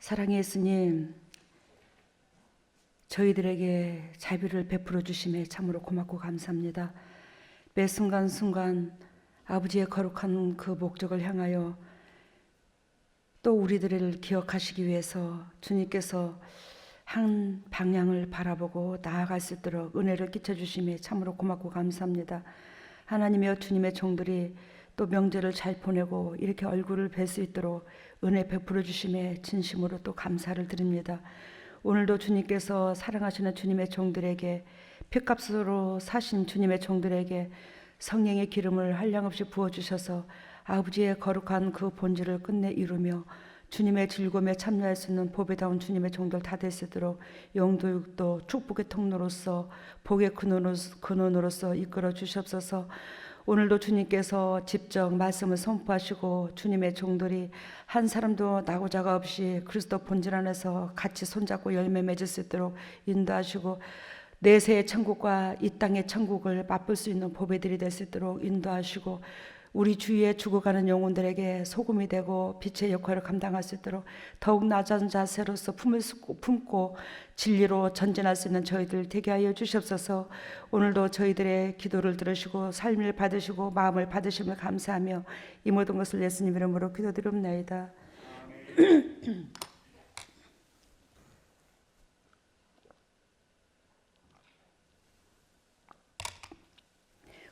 사랑의 예수님, 저희들에게 자비를 베풀어 주심에 참으로 고맙고 감사합니다. 매 순간순간 아버지의 거룩한 그 목적을 향하여 또 우리들을 기억하시기 위해서 주님께서 한 방향을 바라보고 나아갈 수 있도록 은혜를 끼쳐주심에 참으로 고맙고 감사합니다. 하나님이여, 주님의 종들이 또 명절을 잘 보내고 이렇게 얼굴을 뵐 수 있도록 은혜 베풀어 주심에 진심으로 또 감사를 드립니다. 오늘도 주님께서 사랑하시는 주님의 종들에게, 핏값으로 사신 주님의 종들에게 성령의 기름을 한량없이 부어주셔서 아버지의 거룩한 그 본질을 끝내 이루며 주님의 즐거움에 참여할 수 있는 보배다운 주님의 종들 다 될 수 있도록 영도육도 축복의 통로로서 복의 근원으로서 이끌어 주시옵소서. 오늘도 주님께서 직접 말씀을 선포하시고 주님의 종들이 한 사람도 나고자가 없이 그리스도 본질 안에서 같이 손잡고 열매 맺을 수 있도록 인도하시고 내세의 천국과 이 땅의 천국을 맛볼 수 있는 보배들이 될 수 있도록 인도하시고 우리 주위에 죽어가는 영혼들에게 소금이 되고 빛의 역할을 감당할 수 있도록 더욱 낮은 자세로서 품고 진리로 전진할 수 있는 저희들 되게 하여 주시옵소서. 오늘도 저희들의 기도를 들으시고 삶을 받으시고 마음을 받으심을 감사하며 이 모든 것을 예수님 이름으로 기도드립니다.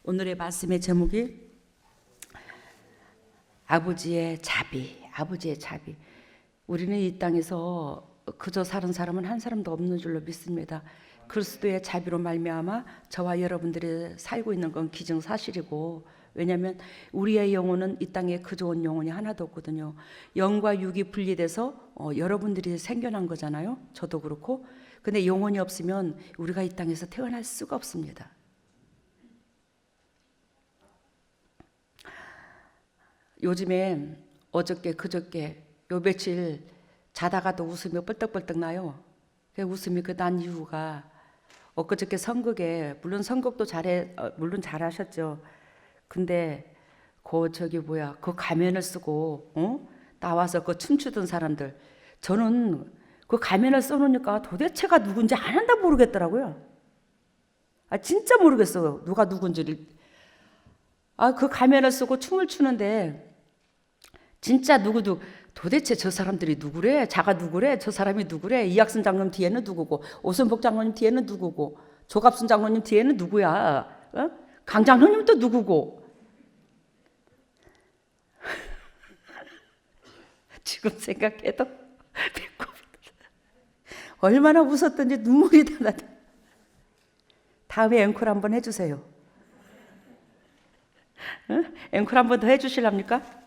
오늘의 말씀의 제목이 아버지의 자비, 아버지의 자비. 우리는 이 땅에서 그저 사는 사람은 한 사람도 없는 줄로 믿습니다. 그리스도의 자비로 말미암아 저와 여러분들이 살고 있는 건 기정사실이고, 왜냐하면 우리의 영혼은 이 땅에 그 좋은 영혼이 하나도 없거든요. 영과 육이 분리돼서 여러분들이 생겨난 거잖아요. 저도 그렇고. 근데 영혼이 없으면 우리가 이 땅에서 태어날 수가 없습니다. 요즘에 어저께 그저께 요 며칠 자다가도 웃음이 뻘떡뻘떡 나요. 그 웃음이 난 이유가 엊그저께 선극에, 물론 선극도 물론 잘하셨죠. 근데 그 가면을 쓰고 나와서 그 춤추던 사람들, 저는 그 가면을 써놓으니까 도대체가 누군지 하나도 모르겠더라고요. 진짜 모르겠어요. 누가 누군지를. 그 가면을 쓰고 춤을 추는데 진짜 누구도 도대체 저 사람들이 누구래? 자가 누구래? 저 사람이 누구래? 이학순 장로님 뒤에는 누구고, 오순복 장로님 뒤에는 누구고, 조갑순 장로님 뒤에는 누구야? 강 장로님 또 누구고? 지금 생각해도 배꼽이 얼마나 웃었던지 눈물이 다 나죠. 다음에 앵콜 한번 해주세요. 앵콜 한번 더 해주실랍니까?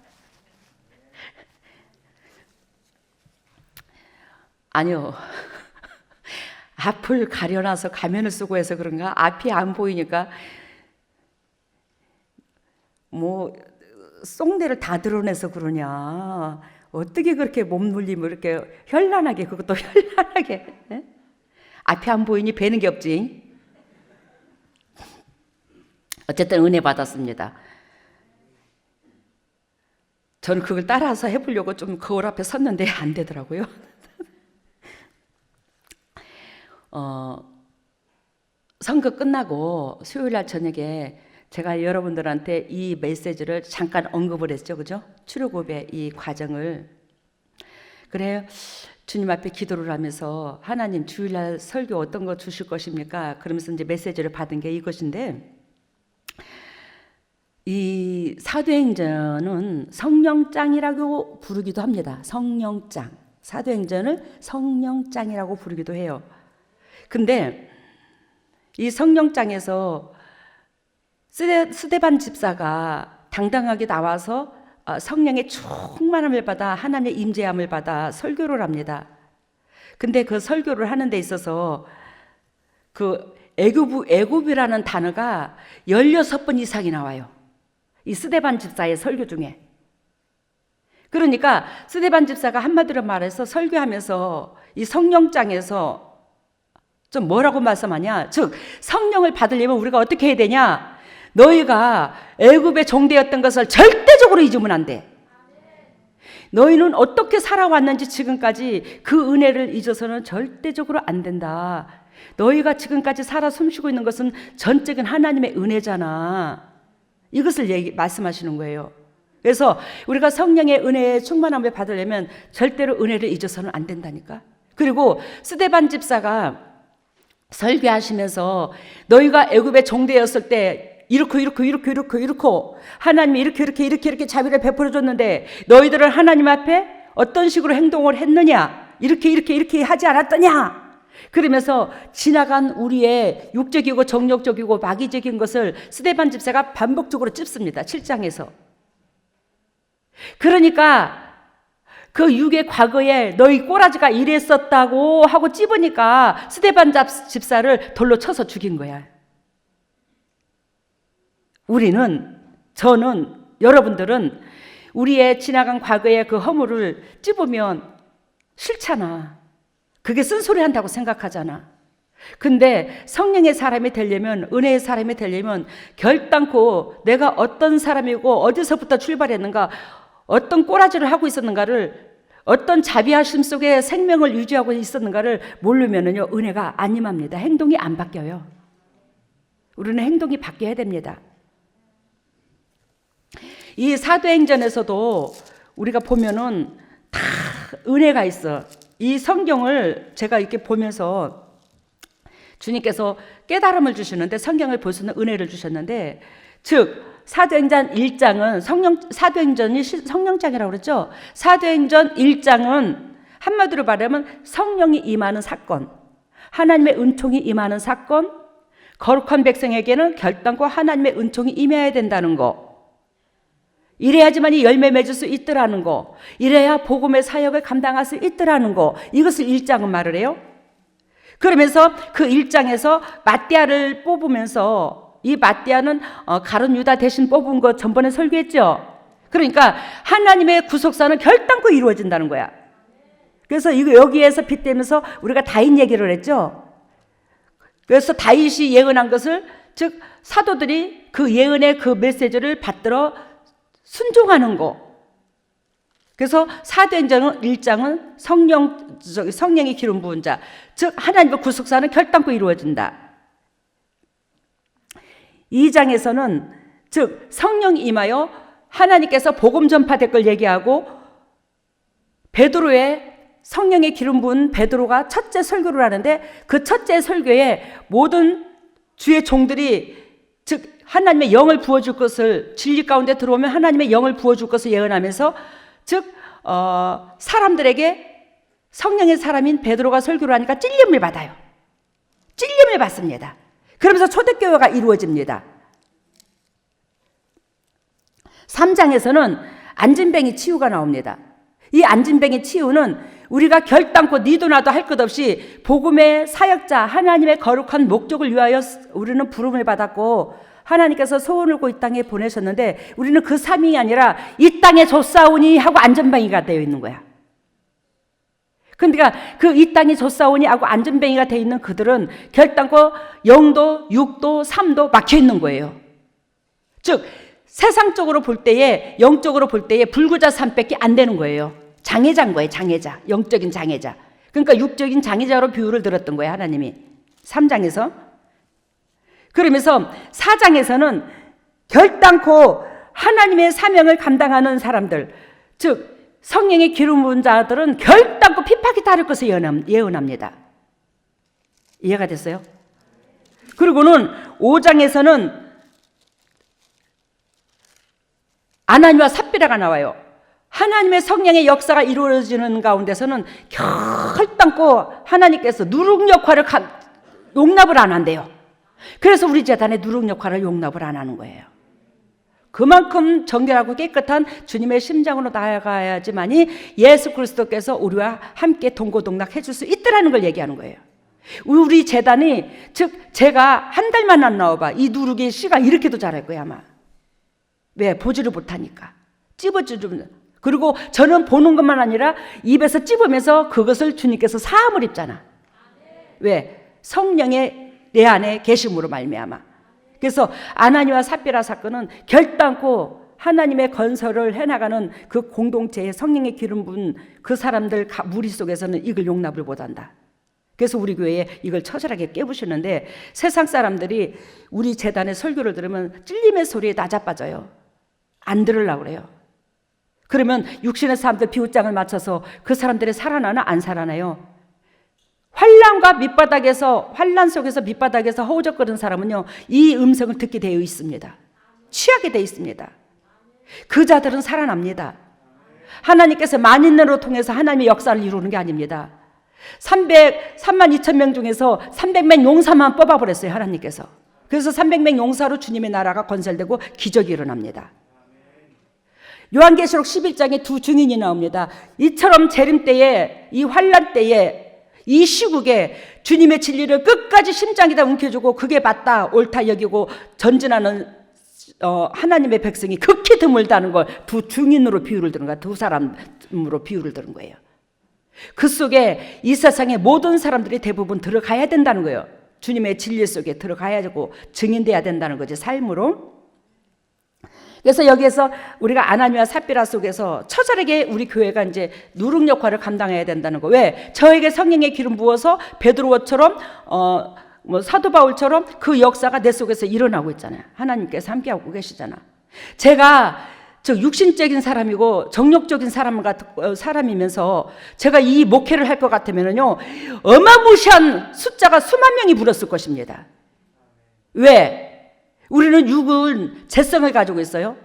아니요. 앞을 가려놔서 가면을 쓰고 해서 그런가? 앞이 안 보이니까 쏙내를 다 드러내서 그러냐? 어떻게 그렇게 몸놀림을 이렇게 현란하게, 그것도 현란하게, 앞이 안 보이니 배는 게 없지. 어쨌든 은혜 받았습니다. 저는 그걸 따라서 해보려고 좀 거울 앞에 섰는데 안 되더라고요. 선거 끝나고 수요일날 저녁에 제가 여러분들한테 이 메시지를 잠깐 언급을 했죠, 그죠? 출애굽의 이 과정을. 그래요. 주님 앞에 기도를 하면서 하나님, 주일날 설교 어떤 거 주실 것입니까? 그러면서 이제 메시지를 받은 게 이것인데, 이 사도행전은 성령장이라고 부르기도 합니다. 성령장. 사도행전을 성령장이라고 부르기도 해요. 근데 이 성령장에서 스데반 집사가 당당하게 나와서 성령의 충만함을 받아, 하나님의 임재함을 받아 설교를 합니다. 근데 그 설교를 하는 데 있어서 그 애굽이라는 단어가 16번 이상이 나와요. 이 스데반 집사의 설교 중에. 그러니까 스데반 집사가 한마디로 말해서 설교하면서 이 성령장에서 좀 뭐라고 말씀하냐? 즉 성령을 받으려면 우리가 어떻게 해야 되냐? 너희가 애굽의 종되었던 것을 절대적으로 잊으면 안 돼. 너희는 어떻게 살아왔는지 지금까지 그 은혜를 잊어서는 절대적으로 안 된다. 너희가 지금까지 살아 숨쉬고 있는 것은 전적인 하나님의 은혜잖아. 이것을 말씀하시는 거예요. 그래서 우리가 성령의 은혜의 충만함을 받으려면 절대로 은혜를 잊어서는 안 된다니까. 그리고 스데반 집사가 설교하시면서 너희가 애굽의 종되었을 때 이렇고 하나님이 이렇게 자비를 베풀어 줬는데 너희들은 하나님 앞에 어떤 식으로 행동을 했느냐, 이렇게 하지 않았더냐. 그러면서 지나간 우리의 육적이고 정욕적이고 마귀적인 것을 스데반 집사가 반복적으로 찝습니다. 7장에서. 그러니까 그 육의 과거에 너희 꼬라지가 이랬었다고 하고 찝으니까 스데반 집사를 돌로 쳐서 죽인 거야. 우리는, 저는, 여러분들은 우리의 지나간 과거의 그 허물을 찝으면 싫잖아. 그게 쓴소리 한다고 생각하잖아. 근데 성령의 사람이 되려면, 은혜의 사람이 되려면 결단코 내가 어떤 사람이고 어디서부터 출발했는가, 어떤 꼬라지를 하고 있었는가를, 어떤 자비하심 속에 생명을 유지하고 있었는가를 모르면은요, 은혜가 안 임합니다. 행동이 안 바뀌어요. 우리는 행동이 바뀌어야 됩니다. 이 사도행전에서도 우리가 보면은 다 은혜가 있어. 이 성경을 제가 이렇게 보면서 주님께서 깨달음을 주시는데, 성경을 볼 수 있는 은혜를 주셨는데, 즉 사도행전 1장은 사도행전이 성령장이라고 그랬죠. 사도행전 1장은 한마디로 말하면 성령이 임하는 사건, 하나님의 은총이 임하는 사건, 거룩한 백성에게는 결단코 하나님의 은총이 임해야 된다는 거, 이래야지만이 열매 맺을 수 있더라는 거, 이래야 복음의 사역을 감당할 수 있더라는 거, 이것을 1장은 말을 해요. 그러면서 그 1장에서 마띠아를 뽑으면서, 이 마띠아는 가룟 유다 대신 뽑은 거 전번에 설교했죠. 그러니까 하나님의 구속사는 결단코 이루어진다는 거야. 그래서 이거 여기에서 빗대면서 우리가 다윗 얘기를 했죠. 그래서 다윗이 예언한 것을, 즉 사도들이 그 예언의 그 메시지를 받들어 순종하는 거. 그래서 사도행전 1장은 성령이 기름 부은 자, 즉 하나님의 구속사는 결단코 이루어진다. 2장에서는 즉 성령이 임하여 하나님께서 복음 전파 댓글 얘기하고, 베드로의 성령의 기름 부은 베드로가 첫째 설교를 하는데, 그 첫째 설교에 모든 주의 종들이, 즉 하나님의 영을 부어줄 것을, 진리 가운데 들어오면 하나님의 영을 부어줄 것을 예언하면서, 즉 사람들에게 성령의 사람인 베드로가 설교를 하니까 찔림을 받아요. 찔림을 받습니다. 그러면서 초대교회가 이루어집니다. 3장에서는 안진뱅이 치유가 나옵니다. 이 안진뱅이 치유는 우리가 결단코 니도 나도 할 것 없이 복음의 사역자, 하나님의 거룩한 목적을 위하여 우리는 부름을 받았고, 하나님께서 소원을 고 이 땅에 보내셨는데, 우리는 그 사명이 아니라 이 땅에 좆사오니 하고 안전뱅이가 되어 있는 거야. 그러니까 그 이 땅에 좆사오니 하고 안전뱅이가 되어 있는 그들은 결단코 영도, 육도, 삼도 막혀 있는 거예요. 즉 세상적으로 볼 때에, 영적으로 볼 때에 불구자 3밖에 안 되는 거예요. 장애자인 거예요. 장애자, 영적인 장애자. 그러니까 육적인 장애자로 비유를 들었던 거예요, 하나님이 3장에서. 그러면서 4장에서는 결단코 하나님의 사명을 감당하는 사람들, 즉 성령의 기름 부은 자들은 결단코 핍박이 따를 것을 예언합니다. 이해가 됐어요? 그리고는 5장에서는 아나니와 삽비라가 나와요. 하나님의 성령의 역사가 이루어지는 가운데서는 결단코 하나님께서 누룩 역할을 용납을 안 한대요. 그래서 우리 재단의 누룩 역할을 용납을 안 하는 거예요. 그만큼 정결하고 깨끗한 주님의 심장으로 나아가야지만이 예수 그리스도께서 우리와 함께 동고동락 해줄 수 있다는 걸 얘기하는 거예요. 우리 재단이, 즉 제가 한 달만 안 나와봐, 이 누룩의 씨가 이렇게도 자랄 거야 아마. 왜? 보지를 못하니까. 찝어주면. 그리고 저는 보는 것만 아니라 입에서 찝으면서 그것을 주님께서 사함을 입잖아. 왜? 성령의 내 안에 계심으로 말미암아. 그래서 아나니와 삽비라 사건은 결단코 하나님의 건설을 해나가는 그 공동체의 성령의 기름 부은 그 사람들 무리 속에서는 이걸 용납을 못한다. 그래서 우리 교회에 이걸 처절하게 깨부시는데, 세상 사람들이 우리 재단의 설교를 들으면 찔림의 소리에 낮아빠져요. 안 들으려고 그래요. 그러면 육신의 사람들 비웃장을 맞춰서 그 사람들이 살아나나 안 살아나요? 환란 속에서 밑바닥에서 허우적거리는 사람은요, 이 음성을 듣게 되어 있습니다. 취하게 되어 있습니다. 그 자들은 살아납니다. 하나님께서 만인으로 통해서 하나님의 역사를 이루는 게 아닙니다. 3만 2천 명 중에서 300명 용사만 뽑아버렸어요, 하나님께서. 그래서 300명 용사로 주님의 나라가 건설되고 기적이 일어납니다. 요한계시록 11장에 두 증인이 나옵니다. 이처럼 재림 때에, 이 환란 때에, 이 시국에 주님의 진리를 끝까지 심장에다 움켜주고 그게 맞다, 옳다 여기고 전진하는 하나님의 백성이 극히 드물다는 걸 두 증인으로 비유를 드는 거야. 두 사람으로 비유를 드는 거예요. 그 속에 이 세상의 모든 사람들이 대부분 들어가야 된다는 거예요. 주님의 진리 속에 들어가야 되고 증인돼야 된다는 거지, 삶으로. 그래서 여기에서 우리가 아나니와 삽비라 속에서 처절하게 우리 교회가 이제 누룩 역할을 감당해야 된다는 거. 왜? 저에게 성령의 기름 부어서 베드로처럼 사도 바울처럼 그 역사가 내 속에서 일어나고 있잖아요. 하나님께서 함께하고 계시잖아. 제가 육신적인 사람이고 정욕적인 사람이면서 제가 이 목회를 할 것 같으면요, 어마무시한 숫자가 수만 명이 불었을 것입니다. 왜? 우리는 육은 재성을 가지고 있어요.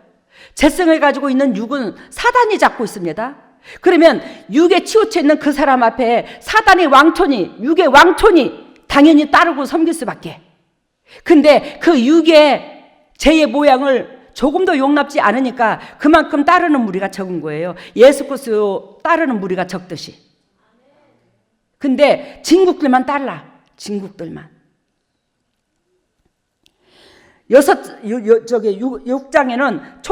재성을 가지고 있는 육은 사단이 잡고 있습니다. 그러면 육에 치우쳐 있는 그 사람 앞에 사단의 왕촌이, 육의 왕촌이 당연히 따르고 섬길 수밖에. 근데 그 육의 죄의 모양을 조금도 용납지 않으니까 그만큼 따르는 무리가 적은 거예요. 예수 그리스도 따르는 무리가 적듯이. 근데 진국들만 따라. 진국들만. 6장에는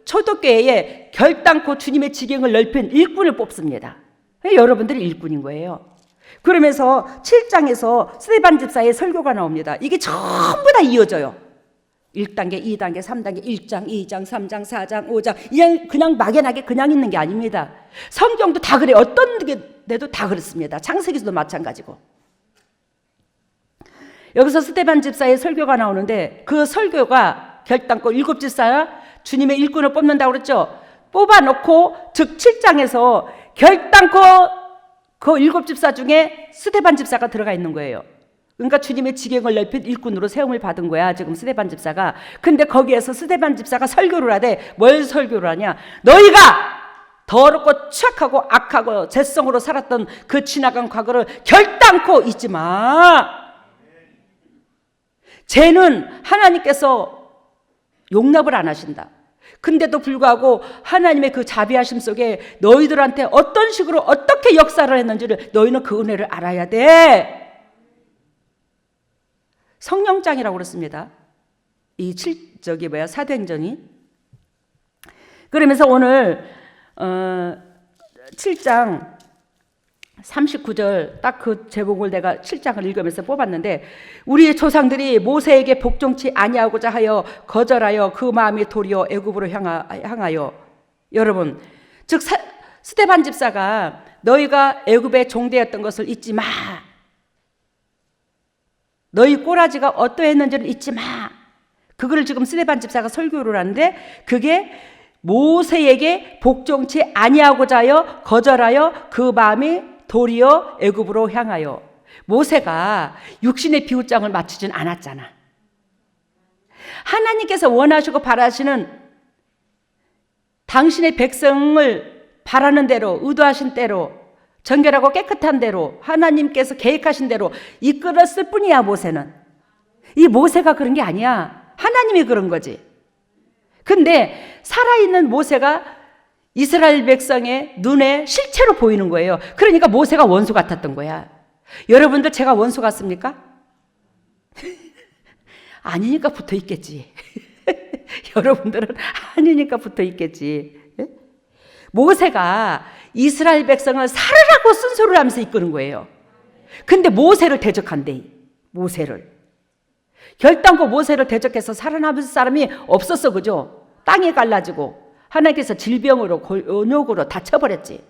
초대교회의 결단코 주님의 지경을 넓힌 일꾼을 뽑습니다. 여러분들이 일꾼인 거예요. 그러면서 7장에서 스데반 집사의 설교가 나옵니다. 이게 전부 다 이어져요. 1단계, 2단계, 3단계, 1장, 2장, 3장, 4장, 5장. 그냥 막연하게 그냥 있는 게 아닙니다. 성경도 다 그래요. 어떤 데도 다 그렇습니다. 창세기도 마찬가지고. 여기서 스데반 집사의 설교가 나오는데, 그 설교가 결단코 7 집사야 주님의 일꾼을 뽑는다고 그랬죠. 뽑아놓고 즉 7장에서 결단코 그 7 집사 중에 스데반 집사가 들어가 있는 거예요. 그러니까 주님의 지경을 넓힌 일꾼으로 세움을 받은 거야, 지금 스데반 집사가. 근데 거기에서 스데반 집사가 설교를 하되, 뭘 설교를 하냐? 너희가 더럽고 추악하고 악하고 죄성으로 살았던 그 지나간 과거를 결단코 잊지 마. 죄는 하나님께서 용납을 안 하신다. 근데도 불구하고 하나님의 그 자비하심 속에 너희들한테 어떤 식으로 어떻게 역사를 했는지를 너희는 그 은혜를 알아야 돼. 성령장이라고 그랬습니다. 이 사도행전이. 그러면서 오늘 7장 39절 딱 그 제목을 내가 7장을 읽으면서 뽑았는데, 우리의 조상들이 모세에게 복종치 아니하고자 하여 거절하여 그 마음이 도리어 애굽으로 향하여. 여러분, 즉 스데반 집사가 너희가 애굽의 종되었던 것을 잊지 마. 너희 꼬라지가 어떠했는지를 잊지 마. 그거를 지금 스데반 집사가 설교를 하는데, 그게 모세에게 복종치 아니하고자 하여 거절하여 그 마음이 도리어 애굽으로 향하여. 모세가 육신의 비웃장을 맞추진 않았잖아. 하나님께서 원하시고 바라시는 당신의 백성을 바라는 대로, 의도하신 대로, 정결하고 깨끗한 대로, 하나님께서 계획하신 대로 이끌었을 뿐이야, 모세는. 이 모세가 그런 게 아니야. 하나님이 그런 거지. 근데 살아있는 모세가 이스라엘 백성의 눈에 실체로 보이는 거예요. 그러니까 모세가 원수 같았던 거야. 여러분들 제가 원수 같습니까? 아니니까 붙어 있겠지. 여러분들은 아니니까 붙어 있겠지. 모세가 이스라엘 백성을 살으라고 쓴소리를 하면서 이끄는 거예요. 근데 모세를 대적한대. 모세를. 결단코 모세를 대적해서 살아남을 사람이 없었어. 그죠? 땅이 갈라지고 하나님께서 질병으로 곤욕으로 다쳐버렸지.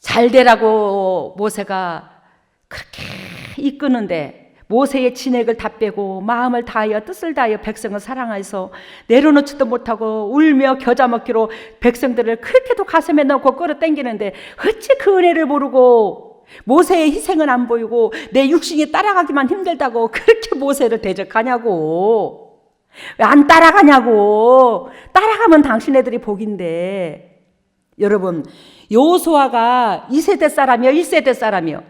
잘 되라고 모세가 그렇게 이끄는데 모세의 진액을 다 빼고 마음을 다하여 뜻을 다하여 백성을 사랑해서 내려놓지도 못하고 울며 겨자 먹기로 백성들을 그렇게도 가슴에 넣고 끌어당기는데 어찌 그 은혜를 모르고 모세의 희생은 안 보이고 내 육신이 따라가기만 힘들다고 그렇게 모세를 대적하냐고. 왜 안 따라가냐고. 따라가면 당신네들이 복인데. 여러분, 여호수아가 2세대 사람이요 1세대 사람이요?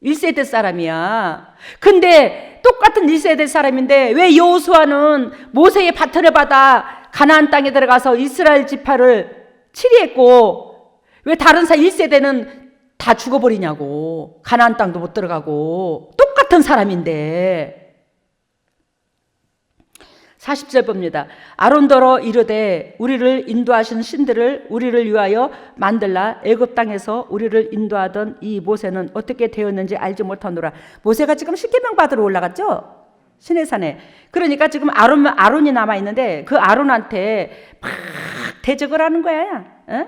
1세대 사람이야. 근데 똑같은 1세대 사람인데 왜 여호수아는 모세의 바톤을 받아 가나안 땅에 들어가서 이스라엘 지파를 치리했고 왜 다른 1세대는 다 죽어버리냐고. 가나안 땅도 못 들어가고 똑같은 사람인데. 40절 봅니다. 아론더러 이르되 우리를 인도하신 신들을 우리를 위하여 만들라. 애굽 땅에서 우리를 인도하던 이 모세는 어떻게 되었는지 알지 못하노라. 모세가 지금 십계명 받으러 올라갔죠? 시내산에. 그러니까 지금 아론이 남아있는데 그 아론한테 막 대적을 하는 거야. 어?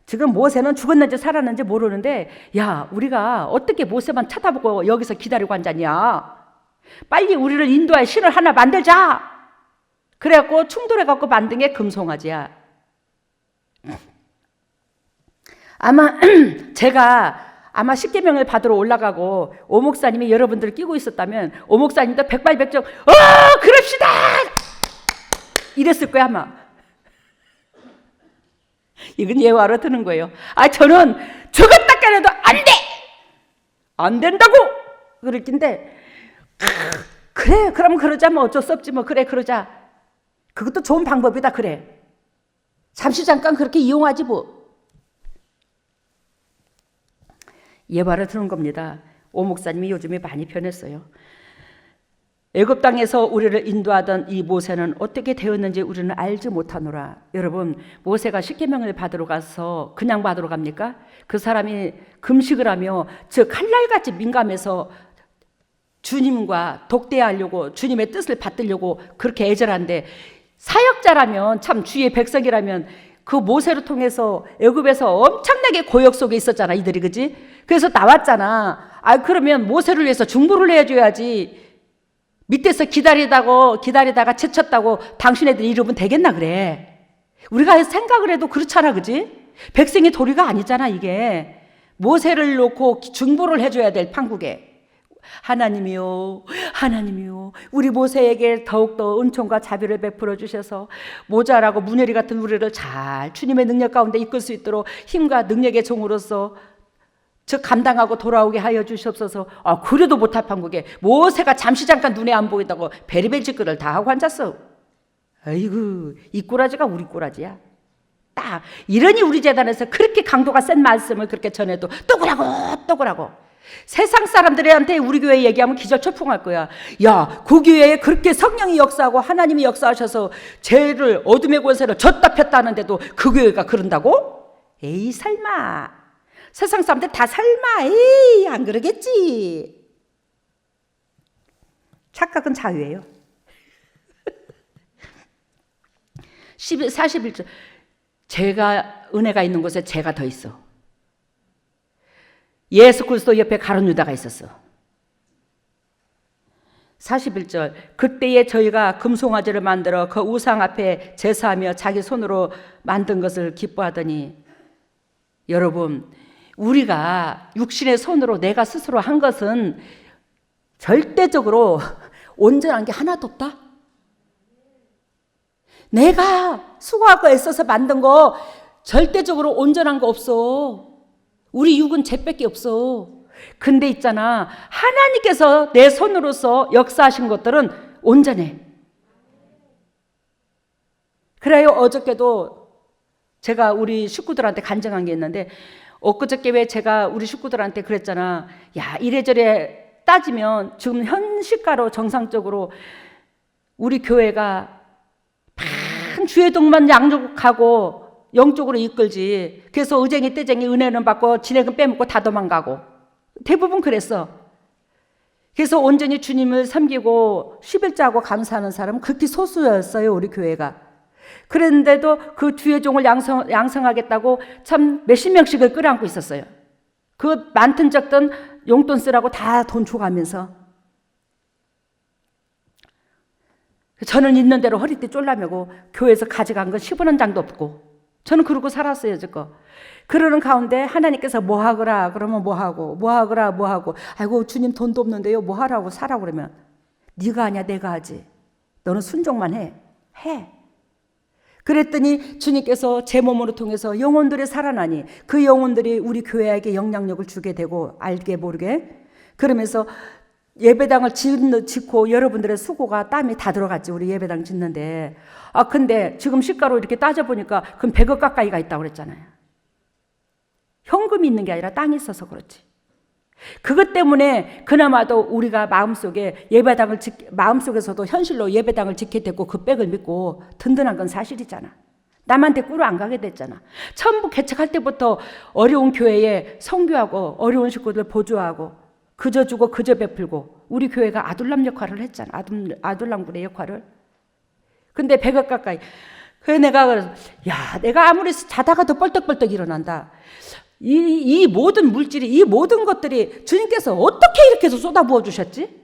지금 모세는 죽었는지 살았는지 모르는데 야, 우리가 어떻게 모세만 쳐다보고 여기서 기다리고 앉았냐. 빨리 우리를 인도할 신을 하나 만들자. 그래갖고 충돌해갖고 만든 게 금송아지야. 아마 십계명을 받으러 올라가고 오 목사님이 여러분들을 끼고 있었다면 오 목사님도 백발백중 그럽시다 이랬을 거야 아마. 이건 예화로 드는 거예요. 저는 죽었다 깨려도 안 돼! 안 된다고! 그럴 텐데 그래 그럼 그러자 뭐 어쩔 수 없지 뭐. 그래 그러자. 그것도 좋은 방법이다. 그래. 잠시 잠깐 그렇게 이용하지 뭐. 예화를 들은 겁니다. 오 목사님이 요즘에 많이 변했어요. 애굽 땅에서 우리를 인도하던 이 모세는 어떻게 되었는지 우리는 알지 못하노라. 여러분, 모세가 십계명을 받으러 가서 그냥 받으러 갑니까? 그 사람이 금식을 하며 즉 칼날같이 민감해서 주님과 독대하려고 주님의 뜻을 받들려고 그렇게 애절한데 사역자라면 참 주의 백성이라면 그 모세를 통해서 애굽에서 엄청나게 고역 속에 있었잖아 이들이. 그지? 그래서 나왔잖아. 그러면 모세를 위해서 중보를 해줘야지. 밑에서 기다리다가 지쳤다고 당신네들 이러면 되겠나 그래. 우리가 생각을 해도 그렇잖아. 그지? 백성의 도리가 아니잖아 이게. 모세를 놓고 중보를 해줘야 될 판국에 하나님이요 우리 모세에게 더욱더 은총과 자비를 베풀어 주셔서 모자라고 문열이 같은 우리를 잘 주님의 능력 가운데 이끌 수 있도록 힘과 능력의 종으로서 즉 감당하고 돌아오게 하여 주시옵소서. 그래도 못할 판국에 모세가 잠시 잠깐 눈에 안 보인다고 베리벨 짓거리를 다 하고 앉았어. 아이고, 이 꼬라지가 우리 꼬라지야. 딱 이러니 우리 재단에서 그렇게 강도가 센 말씀을 그렇게 전해도 또 그러고 세상 사람들한테 우리 교회 얘기하면 기절초풍할 거야. 야, 그 교회에 그렇게 성령이 역사하고 하나님이 역사하셔서 죄를 어둠의 권세를 졌다 폈다 하는데도 그 교회가 그런다고? 에이 설마. 세상 사람들 다 설마. 에이 안 그러겠지. 착각은 자유예요. 41절 죄가 은혜가 있는 곳에 죄가 더 있어. 예수 그리스도 옆에 가룟 유다가 있었어. 41절 그때에 저희가 금송아지를 만들어 그 우상 앞에 제사하며 자기 손으로 만든 것을 기뻐하더니. 여러분, 우리가 육신의 손으로 내가 스스로 한 것은 절대적으로 온전한 게 하나도 없다. 내가 수고하고 애써서 만든 거 절대적으로 온전한 거 없어. 우리 육은 죄밖에 없어. 근데 있잖아, 하나님께서 내 손으로서 역사하신 것들은 온전해. 그래요. 어저께도 제가 우리 식구들한테 간증한 게 있는데, 엊그저께 왜 제가 우리 식구들한테 그랬잖아. 야, 이래저래 따지면 지금 현실가로 정상적으로 우리 교회가 반 주의 동만 양육하고 영적으로 이끌지. 그래서 의쟁이 떼쟁이 은혜는 받고 진액은 빼먹고 다 도망가고. 대부분 그랬어. 그래서 온전히 주님을 섬기고 11자하고 감사하는 사람은 극히 소수였어요, 우리 교회가. 그랬는데도 그 주의 종을 양성하겠다고 참 몇십 명씩을 끌어안고 있었어요. 그 많든 적든 용돈 쓰라고 다 돈 줘가면서. 저는 있는 대로 허리띠 쫄라매고 교회에서 가져간 건 10원 장도 없고 저는 그러고 살았어요, 저거. 그러는 가운데 하나님께서 뭐 하거라 그러면 뭐 하고, 뭐 하거라 뭐 하고, 아이고 주님 돈도 없는데요 뭐 하라고 사라고 그러면 네가 하냐 내가 하지, 너는 순종만 해. 그랬더니 주님께서 제 몸으로 통해서 영혼들이 살아나니 그 영혼들이 우리 교회에게 영향력을 주게 되고, 알게 모르게 그러면서 예배당을 짓고 여러분들의 수고가 땀이 다 들어갔지, 우리 예배당 짓는데. 근데 지금 시가로 이렇게 따져보니까 그럼 100억 가까이가 있다고 그랬잖아요. 현금이 있는 게 아니라 땅이 있어서 그렇지. 그것 때문에 그나마도 우리가 마음속에 예배당을 마음속에서도 현실로 예배당을 짓게 됐고 그 백을 믿고 든든한 건 사실이잖아. 남한테 꿀을 안 가게 됐잖아. 처음 개척할 때부터 어려운 교회에 선교하고 어려운 식구들 보조하고 그저 주고 그저 베풀고 우리 교회가 아둘람 역할을 했잖아. 아둘람군의 역할을. 근데 100억 가까이. 그래서 내가 아무리 자다가 더 뻘떡뻘떡 일어난다. 이 모든 물질이, 이 모든 것들이 주님께서 어떻게 이렇게 해서 쏟아부어 주셨지?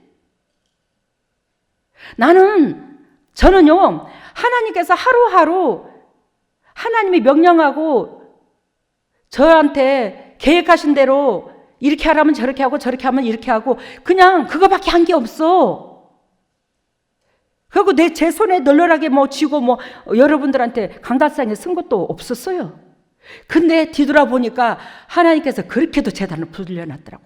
저는요, 하나님께서 하루하루 하나님이 명령하고 저한테 계획하신 대로 이렇게 하라면 저렇게 하고 저렇게 하면 이렇게 하고 그냥 그거밖에 한 게 없어. 그리고 제 손에 널널하게 쥐고 여러분들한테 강달산에 쓴 것도 없었어요. 근데 뒤돌아보니까 하나님께서 그렇게도 재단을 불려놨더라고.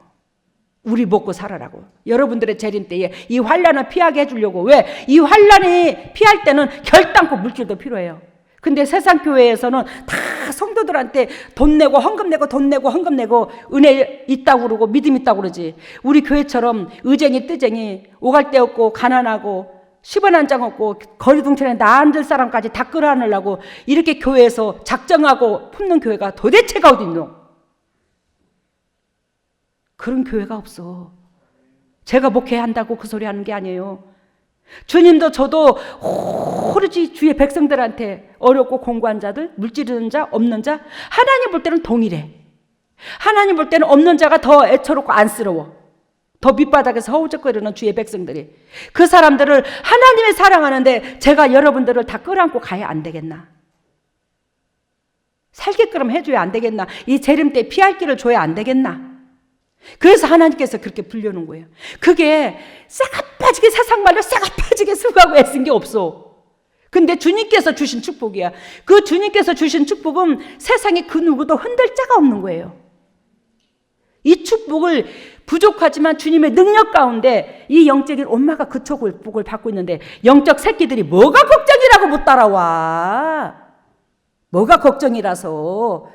우리 먹고 살아라고. 여러분들의 재림 때에 이 환난을 피하게 해주려고. 왜? 이 환난이 피할 때는 결단코 물질도 필요해요. 근데 세상 교회에서는 다 성도들한테 돈 내고 헌금 내고 돈 내고 헌금 내고 은혜 있다고 그러고 믿음 있다고 그러지. 우리 교회처럼 의쟁이 뜨쟁이 오갈 데 없고 가난하고 10원 한 장 없고 거리둥천에 나 앉을 사람까지 다 끌어안으려고 이렇게 교회에서 작정하고 품는 교회가 도대체가 어딨노? 그런 교회가 없어. 제가 목회한다고 그 소리 하는 게 아니에요. 주님도 저도 오로지 주의 백성들한테 어렵고 공고한 자들, 물질 있는 자, 없는 자, 하나님 볼 때는 동일해. 하나님 볼 때는 없는 자가 더 애처롭고 안쓰러워. 더 밑바닥에서 허우적거리는 주의 백성들이. 그 사람들을 하나님이 사랑하는데 제가 여러분들을 다 끌어안고 가야 안 되겠나? 살게끔 해줘야 안 되겠나? 이 재림 때 피할 길을 줘야 안 되겠나? 그래서 하나님께서 그렇게 불려놓은 거예요. 그게 쇠가빠지게 세상 말로 쇠가빠지게 수고하고 애쓴 게 없어. 근데 주님께서 주신 축복이야. 그 주님께서 주신 축복은 세상에 그 누구도 흔들 자가 없는 거예요. 이 축복을 부족하지만 주님의 능력 가운데 이 영적인 엄마가 그 축복을 받고 있는데 영적 새끼들이 뭐가 걱정이라고 못 따라와. 뭐가 걱정이라서.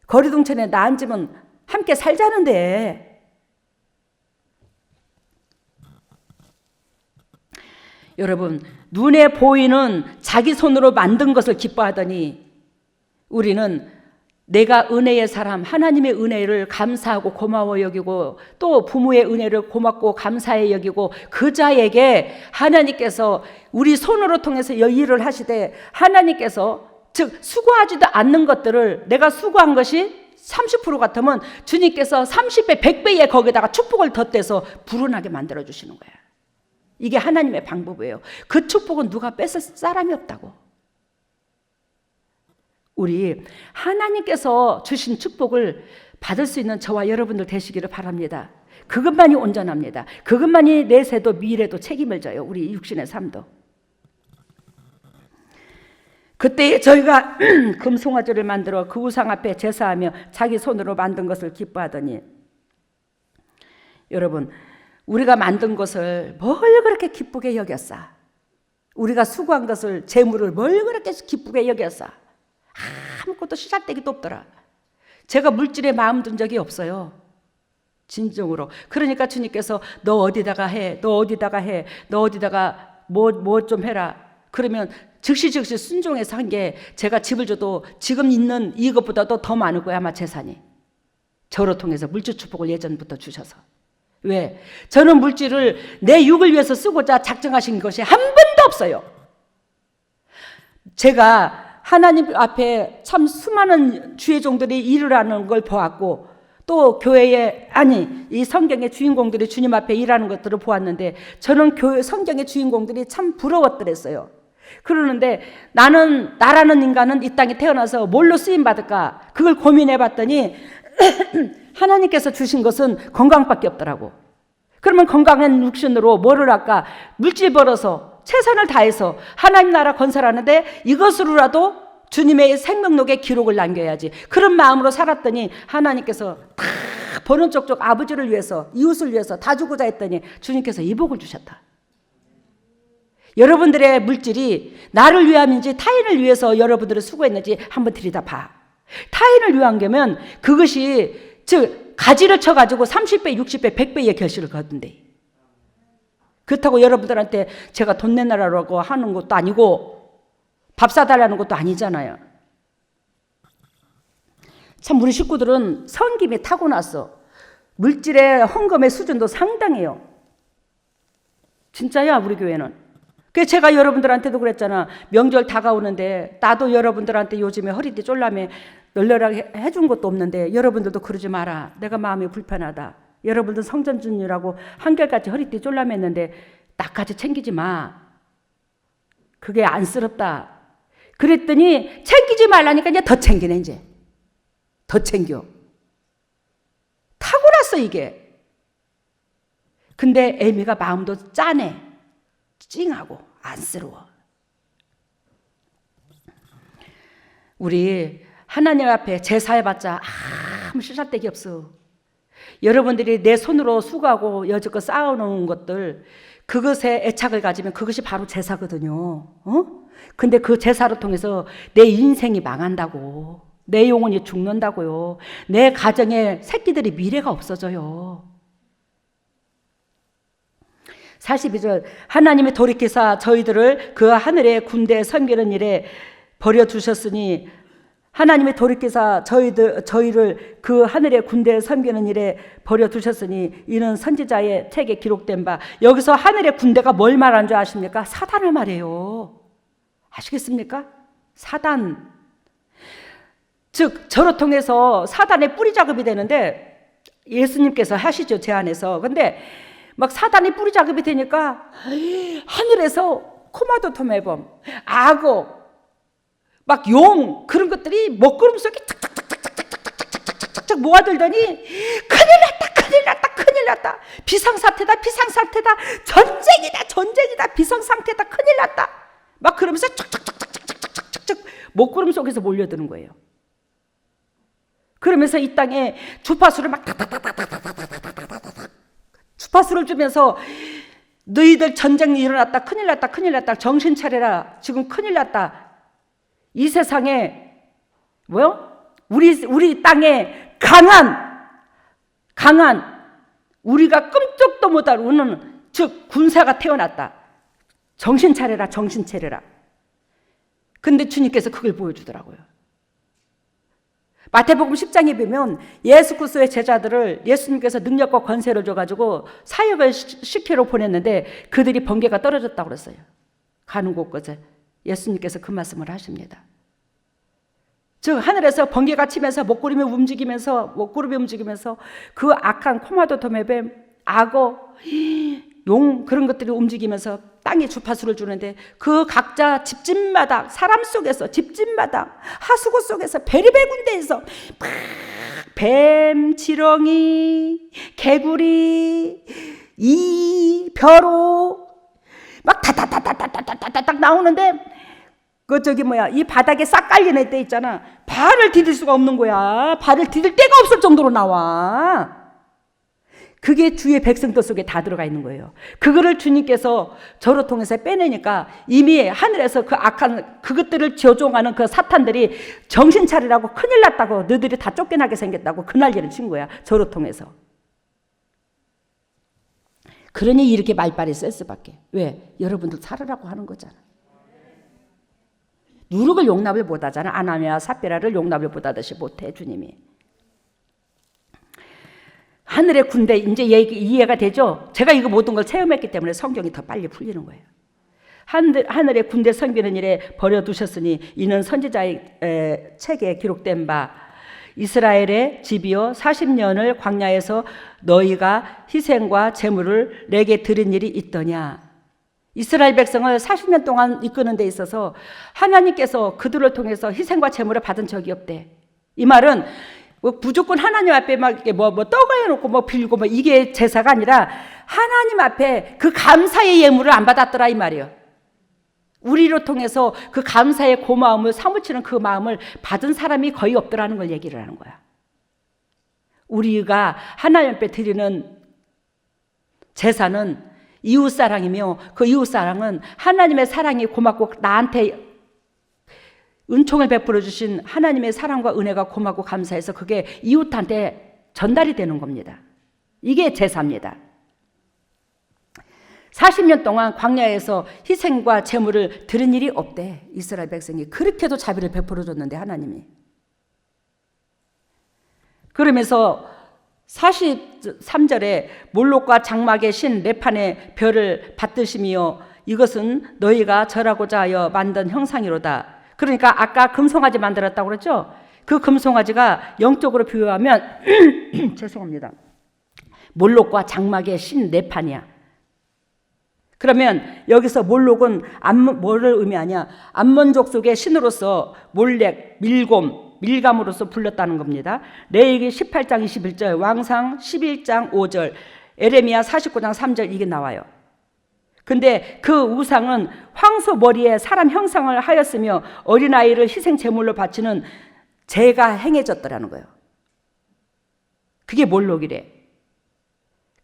거리동천에 나 앉으면 함께 살자는데. 여러분, 눈에 보이는 자기 손으로 만든 것을 기뻐하더니 우리는 내가 은혜의 사람, 하나님의 은혜를 감사하고 고마워 여기고 또 부모의 은혜를 고맙고 감사해 여기고 그 자에게 하나님께서 우리 손으로 통해서 일을 하시되 하나님께서 즉 수고하지도 않는 것들을 내가 수고한 것이 30% 같으면 주님께서 30배, 100배에 거기다가 축복을 덧대서 불어나게 만들어 주시는 거예요. 이게 하나님의 방법이에요. 그 축복은 누가 뺏을 사람이 없다고. 우리 하나님께서 주신 축복을 받을 수 있는 저와 여러분들 되시기를 바랍니다. 그것만이 온전합니다. 그것만이 내세도 미래도 책임을 져요. 우리 육신의 삶도. 그때 저희가 금송아지를 만들어 그 우상 앞에 제사하며 자기 손으로 만든 것을 기뻐하더니 여러분, 우리가 만든 것을 뭘 그렇게 기쁘게 여겼사? 우리가 수고한 것을, 재물을 뭘 그렇게 기쁘게 여겼사? 아무것도 시작되기도 없더라. 제가 물질에 마음 둔 적이 없어요. 진정으로. 그러니까 주님께서 너 어디다가 해, 너 어디다가 해, 너 어디다가 뭐 좀 해라. 그러면 즉시 순종해서 한 게 제가 집을 줘도 지금 있는 이것보다도 더 많을 거야 아마 재산이. 저로 통해서 물질 축복을 예전부터 주셔서. 왜? 저는 물질을 내 육을 위해서 쓰고자 작정하신 것이 한 번도 없어요. 제가 하나님 앞에 참 수많은 주의 종들이 일을 하는 걸 보았고, 또 교회에, 이 성경의 주인공들이 주님 앞에 일하는 것들을 보았는데, 저는 성경의 주인공들이 참 부러웠더랬어요. 그러는데 나라는 인간은 이 땅에 태어나서 뭘로 쓰임받을까? 그걸 고민해 봤더니 하나님께서 주신 것은 건강밖에 없더라고. 그러면 건강한 육신으로 뭐를 할까? 물질 벌어서 최선을 다해서 하나님 나라 건설하는데 이것으로라도 주님의 생명록에 기록을 남겨야지. 그런 마음으로 살았더니 하나님께서 다 버는 족족 아버지를 위해서, 이웃을 위해서 다 주고자 했더니 주님께서 이 복을 주셨다. 여러분들의 물질이 나를 위함인지 타인을 위해서 여러분들을 수고했는지 한번 들여다봐. 타인을 위한 거면 그것이 즉 가지를 쳐가지고 30배, 60배, 100배의 결실을 거둔대. 그렇다고 여러분들한테 제가 돈 내놔라고 하는 것도 아니고 밥 사달라는 것도 아니잖아요. 참 우리 식구들은 섬김이 타고났어. 물질의 헌금의 수준도 상당해요. 진짜야 우리 교회는. 그래서 제가 여러분들한테도 그랬잖아. 명절 다가오는데 나도 여러분들한테 요즘에 허리띠 쫄라매 널널하게 해준 것도 없는데 여러분들도 그러지 마라. 내가 마음이 불편하다. 여러분들 성전 주느라고 한결같이 허리띠 쫄라맸는데 나까지 챙기지 마. 그게 안쓰럽다. 그랬더니 챙기지 말라니까 이제 더 챙기네. 이제 더 챙겨. 타고났어 이게. 근데 애미가 마음도 짠해. 찡하고 안쓰러워. 우리 하나님 앞에 제사해봤자 아무 쓰잘데기 없어. 여러분들이 내 손으로 수고하고 여지껏 쌓아놓은 것들, 그것에 애착을 가지면 그것이 바로 제사거든요. 근데 그 제사를 통해서 내 인생이 망한다고, 내 영혼이 죽는다고요. 내 가정의 새끼들이 미래가 없어져요. 42절 하나님의 돌이키사 저희들을 그 하늘의 군대에 섬기는 일에 버려두셨으니 하나님의 돌이키사 저희를 그 하늘의 군대에 섬기는 일에 버려두셨으니 이는 선지자의 책에 기록된 바. 여기서 하늘의 군대가 뭘 말하는 줄 아십니까? 사단을 말해요. 아시겠습니까? 사단. 즉 저를 통해서 사단의 뿌리 작업이 되는데 예수님께서 하시죠, 제 안에서. 근데 막 사단이 뿌리 작업이 되니까 하늘에서 코마도토메범, 악어, 막 용, 그런 것들이 먹구름 속에 탁탁탁탁탁탁탁탁탁 모아들더니 큰일 났다, 비상사태다, 전쟁이다, 비상상태다, 큰일 났다. 막 그러면서 쫙쫙쫙쫙쫙쫙쫙 먹구름 속에서 몰려드는 거예요. 그러면서 이 땅에 주파수를 막 주파수를 주면서 너희들 전쟁이 일어났다, 큰일 났다, 정신 차려라, 지금 큰일 났다. 이 세상에 우리 땅에 강한 우리가 끔찍도 못할 우는 즉 군사가 태어났다. 정신 차려라. 근데 주님께서 그걸 보여주더라고요. 마태복음 10장에 보면 예수 그리스도의 제자들을 예수님께서 능력과 권세를 줘가지고 사역을 시키러 보냈는데 그들이 번개가 떨어졌다고 그랬어요. 가는 곳곳에 예수님께서 그 말씀을 하십니다. 즉 하늘에서 번개가 치면서 먹구름이 움직이면서 그 악한 코마도토메뱀, 악어, 용 그런 것들이 움직이면서 땅에 주파수를 주는데 그 각자 집집마다 사람 속에서 집집마다 하수구 속에서 베리베 군데에서 뱀, 지렁이, 개구리, 벼로 막 다다다다다다다닥 나오는데 이 바닥에 싹 깔린 애 때 있잖아. 발을 디딜 수가 없는 거야. 발을 디딜 데가 없을 정도로 나와. 그게 주의 백성들 속에 다 들어가 있는 거예요. 그거를 주님께서 저를 통해서 빼내니까 이미 하늘에서 그 악한 그것들을 조종하는 그 사탄들이 정신 차리라고 큰일 났다고 너희들이 다 쫓겨나게 생겼다고 그 난리를 친 거야. 저를 통해서. 그러니 이렇게 말빨이 쓸 수밖에. 왜? 여러분들 살으라고 하는 거잖아. 누룩을 용납을 못하잖아. 아나니아 삽비라를 용납을 못하듯이 못해 주님이. 하늘의 군대, 이제 이해가 되죠? 제가 이거 모든 걸 체험했기 때문에 성경이 더 빨리 풀리는 거예요. 하늘의 군대 섬기는 일에 버려두셨으니 이는 선지자의 책에 기록된 바 이스라엘의 집이여 40년을 광야에서 너희가 희생과 제물을 내게 드린 일이 있더냐. 이스라엘 백성을 40년 동안 이끄는 데 있어서 하나님께서 그들을 통해서 희생과 제물을 받은 적이 없대. 이 말은 무조건 하나님 앞에 막 이렇게 떡을 해놓고 빌고 이게 제사가 아니라 하나님 앞에 그 감사의 예물을 안 받았더라 이 말이에요. 우리로 통해서 그 감사의 고마움을 사무치는 그 마음을 받은 사람이 거의 없더라는 걸 얘기를 하는 거야. 우리가 하나님 앞에 드리는 제사는 이웃사랑이며 그 이웃사랑은 하나님의 사랑이 고맙고 나한테 은총을 베풀어 주신 하나님의 사랑과 은혜가 고맙고 감사해서 그게 이웃한테 전달이 되는 겁니다. 이게 제사입니다. 40년 동안 광야에서 희생과 제물을 드린 일이 없대. 이스라엘 백성이 그렇게도 자비를 베풀어 줬는데 하나님이. 그러면서 43절에 몰록과 장막의 신 레판의 별을 받드시며 이것은 너희가 절하고자 하여 만든 형상이로다. 그러니까 아까 금송아지 만들었다고 그랬죠? 그 금송아지가 영적으로 비유하면 죄송합니다. 몰록과 장막의 신 레판이야. 그러면 여기서 몰록은 뭐를 의미하냐? 암몬족 속의 신으로서 몰렉, 밀감으로서 불렸다는 겁니다. 레위기 18장 21절, 왕상 11장 5절, 에레미야 49장 3절 이게 나와요. 근데 그 우상은 황소 머리에 사람 형상을 하였으며 어린아이를 희생 제물로 바치는 죄가 행해졌더라는 거예요. 그게 몰록이래.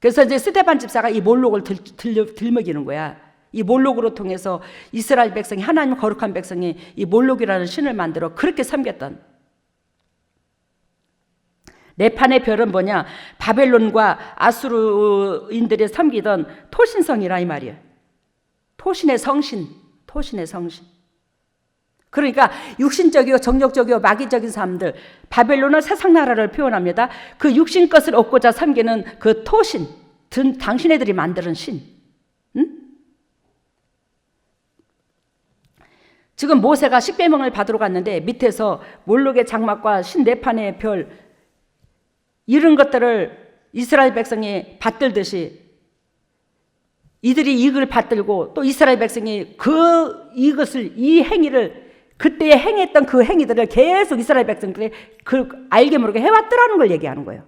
그래서 이제 스데반 집사가 이 몰록을 들먹이는 거야. 이 몰록으로 통해서 이스라엘 백성이, 하나님 거룩한 백성이 이 몰록이라는 신을 만들어 그렇게 섬겼던. 레판의 별은 뭐냐? 바벨론과 아수르인들이 섬기던 토신성이라 이 말이에요. 토신의 성신. 그러니까 육신적이고 정력적이고 마귀적인 사람들, 바벨론은 세상 나라를 표현합니다. 그 육신 것을 얻고자 섬기는 그 토신, 당신네들이 만드는 신. 응? 지금 모세가 십계명을 받으러 갔는데 밑에서 몰록의 장막과 신 네판의 별 이런 것들을 이스라엘 백성이 받들듯이 이들이 이걸 받들고 또 이스라엘 백성이 이 행위를 그때 행했던 그 행위들을 계속 이스라엘 백성들이 알게 모르게 해왔더라는 걸 얘기하는 거예요.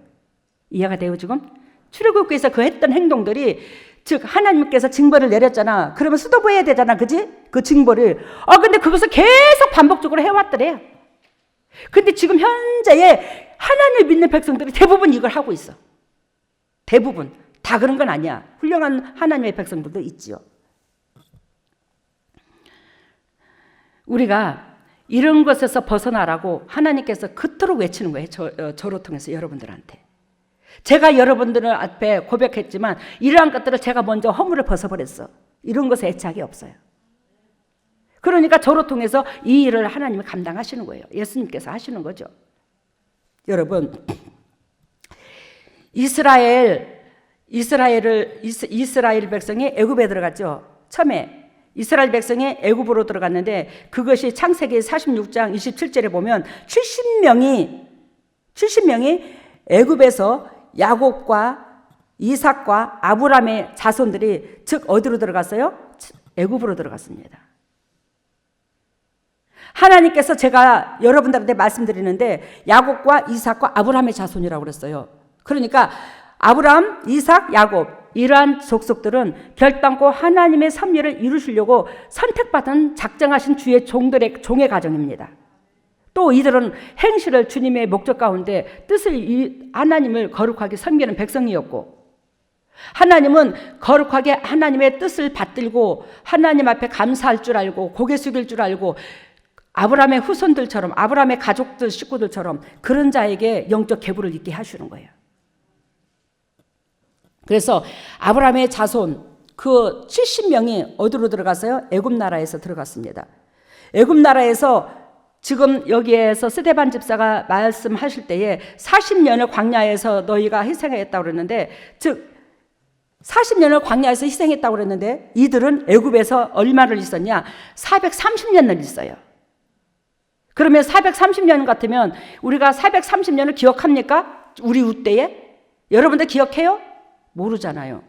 이해가 돼요 지금? 출애굽기에서 그 했던 행동들이 즉 하나님께서 징벌을 내렸잖아. 그러면 수도부해야 되잖아, 그지? 그 징벌을. 근데 그것을 계속 반복적으로 해왔더래요. 근데 지금 현재의 하나님을 믿는 백성들이 대부분 이걸 하고 있어. 대부분. 다 그런 건 아니야. 훌륭한 하나님의 백성들도 있지요. 우리가 이런 것에서 벗어나라고 하나님께서 그토록 외치는 거예요. 저로 통해서 여러분들한테. 제가 여러분들 앞에 고백했지만 이러한 것들을 제가 먼저 허물을 벗어버렸어. 이런 것에 애착이 없어요. 그러니까 저로 통해서 이 일을 하나님이 감당하시는 거예요. 예수님께서 하시는 거죠. 여러분, 이스라엘 백성이 애굽에 들어갔죠. 처음에 이스라엘 백성이 애굽으로 들어갔는데 그것이 창세기 46장 27절에 보면 70명이 애굽에서 야곱과 이삭과 아브라함의 자손들이 즉 어디로 들어갔어요? 애굽으로 들어갔습니다. 하나님께서 제가 여러분들한테 말씀드리는데 야곱과 이삭과 아브라함의 자손이라고 그랬어요. 그러니까 아브라함, 이삭, 야곱 이러한 족속들은 결단코 하나님의 섭리를 이루시려고 선택받은 작정하신 주의 종의 가정입니다. 또 이들은 행실을 주님의 목적 가운데 하나님을 거룩하게 섬기는 백성이었고 하나님은 거룩하게 하나님의 뜻을 받들고 하나님 앞에 감사할 줄 알고 고개 숙일 줄 알고 아브라함의 후손들처럼 아브라함의 가족들 식구들처럼 그런 자에게 영적 계보를 있게 하시는 거예요. 그래서 아브라함의 자손 그 70명이 어디로 들어갔어요? 애굽 나라에서 들어갔습니다. 애굽 나라에서 지금 여기에서 스데반 집사가 말씀하실 때에 40년을 광야에서 너희가 희생했다고 그랬는데, 즉 40년을 광야에서 희생했다고 그랬는데 이들은 애굽에서 얼마를 있었냐? 430년을 있어요. 그러면 430년 같으면 우리가 430년을 기억합니까? 우리 우때에? 여러분들 기억해요? 모르잖아요.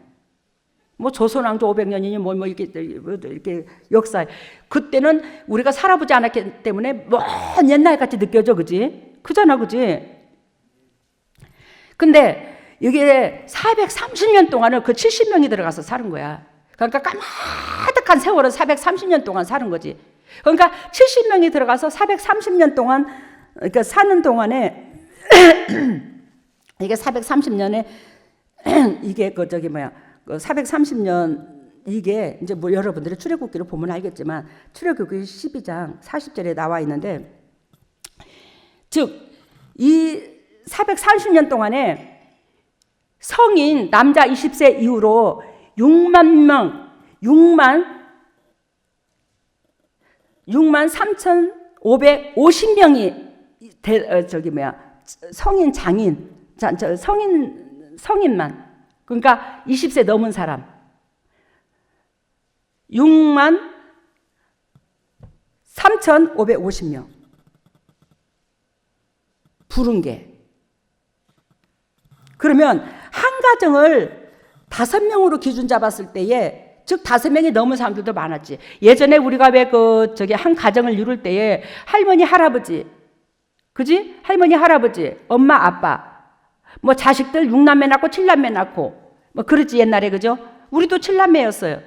뭐 조선왕조 500년이니 뭐 이렇게 역사. 그때는 우리가 살아보지 않았기 때문에 먼 옛날 같이 느껴져, 그지? 그잖아, 그지? 근데 이게 430년 동안을 그 70명이 들어가서 사는 거야. 그러니까 까마득한 세월을 430년 동안 사는 거지. 그러니까 70명이 들어가서 430년 동안, 그러니까 사는 동안에 이게 430년에 이게 그 430년 이게 이제 뭐 여러분들이 출애굽기를 보면 알겠지만 출애굽기 12장 40절에 나와 있는데, 즉 이 430년 동안에 성인 남자 20세 이후로 6만 명, 6만 3,550명이 성인 장인, 성인만, 그러니까 20세 넘은 사람 6만 3,550명 부른 게. 그러면 한 가정을 5명으로 기준 잡았을 때에, 즉 5명이 넘은 사람들도 많았지. 예전에 우리가 왜 한 가정을 이룰 때에 할머니 할아버지, 그지? 할머니 할아버지, 엄마 아빠, 뭐 자식들 6남매 낳고 7남매 낳고 뭐 그러지 옛날에, 그죠? 우리도 7남매였어요.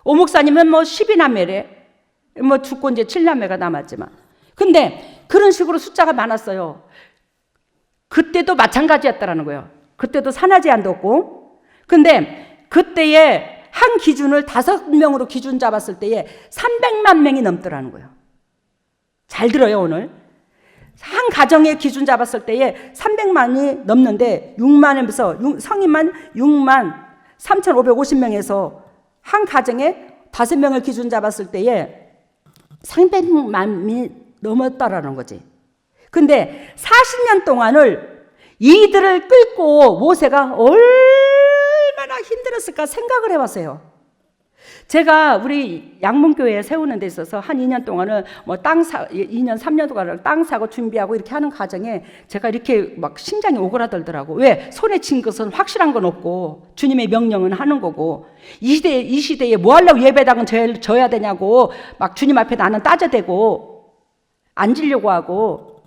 오 목사님은 뭐 12남매래. 뭐 죽고 이제 7남매가 남았지만. 근데 그런 식으로 숫자가 많았어요. 그때도 마찬가지였다라는 거예요. 그때도 산하 제한도 없고. 근데 그때에 한 기준을 5명으로 기준 잡았을 때에 300만 명이 넘더라는 거예요. 잘 들어요, 오늘. 한 가정의 기준 잡았을 때에 300만이 넘는데 6만에서 성인만 6만 3,550명에서 한 가정에 5명을 기준 잡았을 때에 300만이 넘었다라는 거지. 근데 40년 동안을 이들을 끌고 모세가 얼마나 힘들었을까 생각을 해봤어요. 제가 우리 양문교회에 세우는 데 있어서 한 2년 동안은 뭐 2년 3년 동안을 땅 사고 준비하고 이렇게 하는 과정에 제가 이렇게 막 심장이 오그라들더라고. 왜? 손에 쥔 것은 확실한 건 없고 주님의 명령은 하는 거고, 이 시대에 뭐 하려고 예배당은 져야 되냐고 막 주님 앞에 나는 따져대고 앉으려고 하고.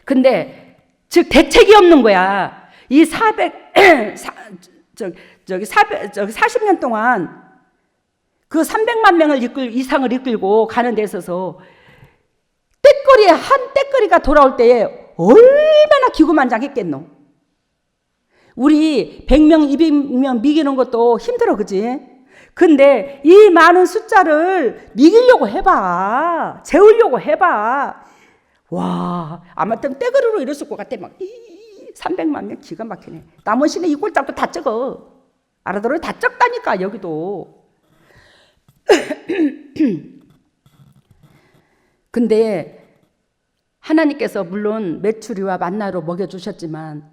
근데 즉 대책이 없는 거야. 이 40년 동안 그 300만 명을 이상을 이끌고 가는 데 있어서 한 떼거리가 돌아올 때에 얼마나 기구만장했겠노. 우리 100명, 200명 미기는 것도 힘들어, 그지? 근데 이 많은 숫자를 미기려고 해봐. 재우려고 해봐. 와, 아무튼 떼거리로 이랬을 것 같아. 막 300만 명 기가 막히네. 나머지는 이 꼴짝도 다 적어. 알아들어요? 다 적다니까, 여기도. 근데 하나님께서 물론 메추리와 만나로 먹여주셨지만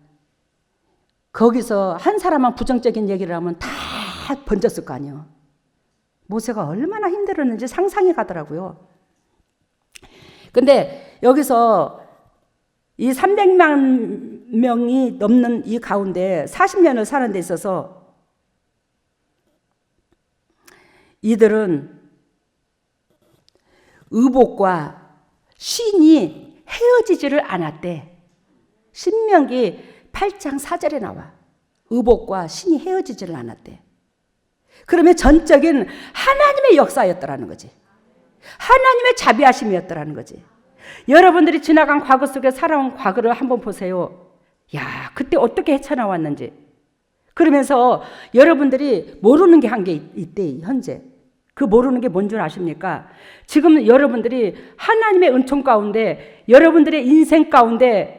거기서 한 사람만 부정적인 얘기를 하면 다 번졌을 거 아니에요. 모세가 얼마나 힘들었는지 상상이 가더라고요. 근데 여기서 이 300만 명이 넘는 이 가운데 40년을 사는 데 있어서 이들은 의복과 신이 헤어지지를 않았대. 신명기 8장 4절에 나와. 의복과 신이 헤어지지를 않았대. 그러면 전적인 하나님의 역사였더라는 거지. 하나님의 자비하심이었더라는 거지. 여러분들이 지나간 과거 속에 살아온 과거를 한번 보세요. 야, 그때 어떻게 헤쳐나왔는지. 그러면서 여러분들이 모르는 게 한 게 있대, 현재. 그 모르는 게 뭔 줄 아십니까? 지금 여러분들이 하나님의 은총 가운데, 여러분들의 인생 가운데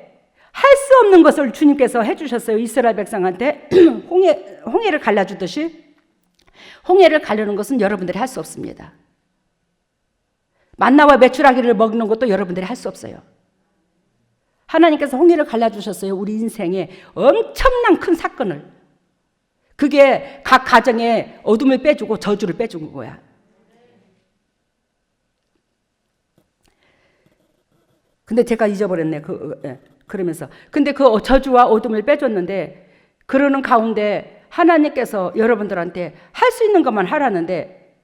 할 수 없는 것을 주님께서 해주셨어요. 이스라엘 백성한테 홍해를 갈라주듯이. 홍해를 가르는 것은 여러분들이 할 수 없습니다. 만나와 메추라기를 먹는 것도 여러분들이 할 수 없어요. 하나님께서 홍해를 갈라주셨어요. 우리 인생에 엄청난 큰 사건을. 그게 각 가정에 어둠을 빼주고 저주를 빼준 거야. 근데 제가 잊어버렸네. 그러면서. 근데 그 저주와 어둠을 빼줬는데, 그러는 가운데 하나님께서 여러분들한테 할 수 있는 것만 하라는데,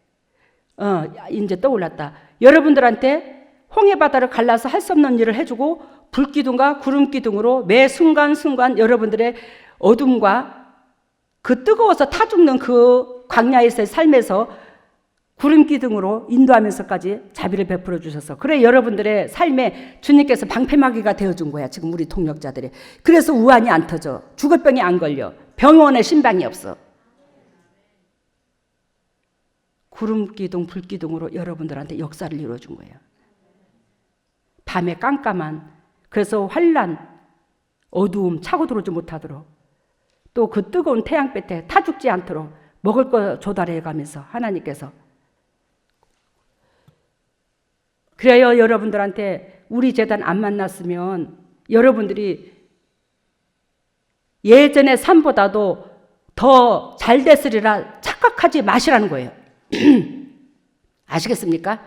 이제 떠올랐다. 여러분들한테 홍해바다를 갈라서 할 수 없는 일을 해주고, 불기둥과 구름기둥으로 매 순간순간 여러분들의 어둠과 그 뜨거워서 타 죽는 그 광야에서의 삶에서 구름기둥으로 인도하면서까지 자비를 베풀어 주셔서, 그래 여러분들의 삶에 주님께서 방패막이가 되어준 거야. 지금 우리 동력자들이. 그래서 우환이 안 터져. 죽을 병이 안 걸려. 병원에 신방이 없어. 구름기둥, 불기둥으로 여러분들한테 역사를 이루어준 거예요. 밤에 깜깜한, 그래서 환란, 어두움, 차고 들어오지 못하도록, 또 그 뜨거운 태양볕에 타 죽지 않도록 먹을 거 조달해 가면서 하나님께서. 그래요. 여러분들한테 우리 재단 안 만났으면 여러분들이 예전의 삶보다도 더 잘 됐으리라 착각하지 마시라는 거예요. 아시겠습니까?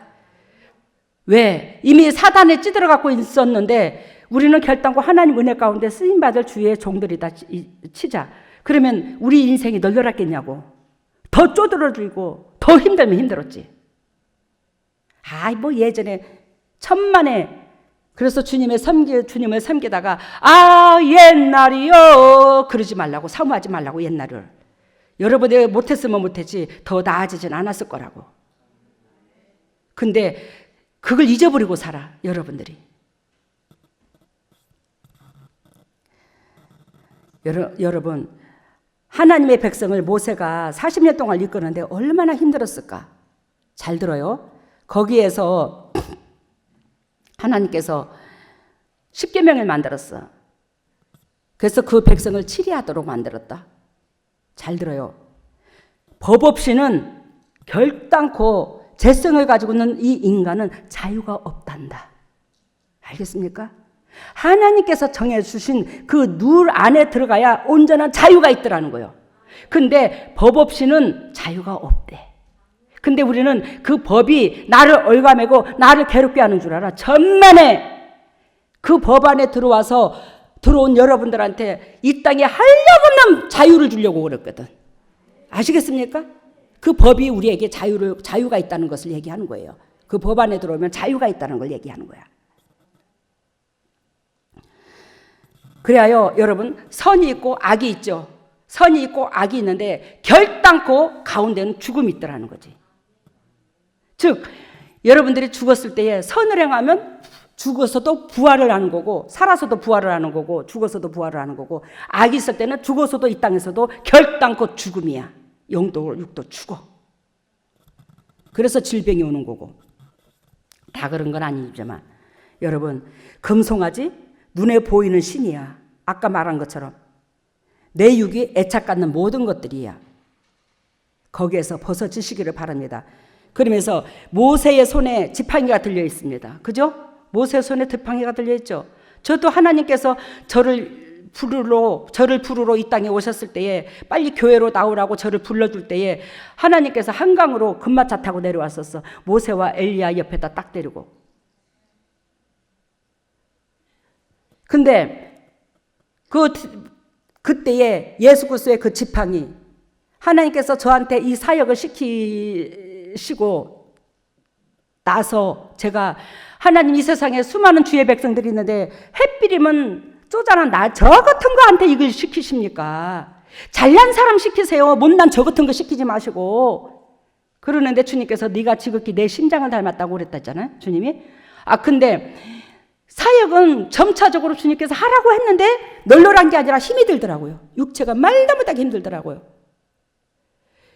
왜? 이미 사단에 찌들어갖고 있었는데 우리는 결단코 하나님 은혜 가운데 쓰임받을 주의 종들이다 치자. 그러면 우리 인생이 널널했겠냐고. 더 쪼들어지고 더 힘들면 힘들었지. 뭐 예전에 천만에, 그래서 주님을 섬기다가 옛날이요 그러지 말라고, 사모하지 말라고. 옛날을 여러분이 못했으면 못했지 더 나아지진 않았을 거라고. 근데 그걸 잊어버리고 살아 여러분들이. 여러분, 하나님의 백성을 모세가 40년 동안 이끄는데 얼마나 힘들었을까. 잘 들어요. 거기에서 하나님께서 십계명을 만들었어. 그래서 그 백성을 치리하도록 만들었다. 잘 들어요. 법 없이는 결단코 재성을 가지고 있는 이 인간은 자유가 없단다. 알겠습니까? 하나님께서 정해주신 그 룰 안에 들어가야 온전한 자유가 있더라는 거예요. 근데 법 없이는 자유가 없대. 근데 우리는 그 법이 나를 얽어매고 나를 괴롭게 하는 줄 알아. 천만에 그 법 안에 들어온 여러분들한테 이 땅에 한량없는 자유를 주려고 그랬거든. 아시겠습니까? 그 법이 우리에게 자유가 있다는 것을 얘기하는 거예요. 그 법 안에 들어오면 자유가 있다는 걸 얘기하는 거야. 그래요, 여러분, 선이 있고 악이 있죠. 선이 있고 악이 있는데 결단코 가운데는 죽음이 있더라는 거지. 즉, 여러분들이 죽었을 때에 선을 행하면 죽어서도 부활을 하는 거고, 살아서도 부활을 하는 거고, 죽어서도 부활을 하는 거고, 악이 있을 때는 죽어서도 이 땅에서도 결단코 죽음이야. 영도 육도 죽어. 그래서 질병이 오는 거고. 다 그런 건 아니지만 여러분, 금송아지 눈에 보이는 신이야. 아까 말한 것처럼 내 육이 애착 갖는 모든 것들이야. 거기에서 벗어지시기를 바랍니다. 그러면서 모세의 손에 지팡이가 들려 있습니다. 그죠? 모세의 손에 지팡이가 들려 있죠. 저도 하나님께서 저를 부르러 이 땅에 오셨을 때에, 빨리 교회로 나오라고 저를 불러줄 때에 하나님께서 한강으로 금마차 타고 내려왔었어. 모세와 엘리야 옆에다 딱 데리고. 근데 그때에 예수 그리스도의 그 지팡이, 하나님께서 저한테 이 사역을 시키시고 나서 제가, 하나님 이 세상에 수많은 주의 백성들이 있는데 햇비림은 쪼잔한 저 같은 거한테 이걸 시키십니까? 잘난 사람 시키세요. 못난 저 같은 거 시키지 마시고. 그러는데 주님께서 네가 지극히 내 심장을 닮았다고 그랬다잖아요, 주님이. 근데 사역은 점차적으로 주님께서 하라고 했는데 널널한 게 아니라 힘이 들더라고요. 육체가 말도 못하게 힘들더라고요.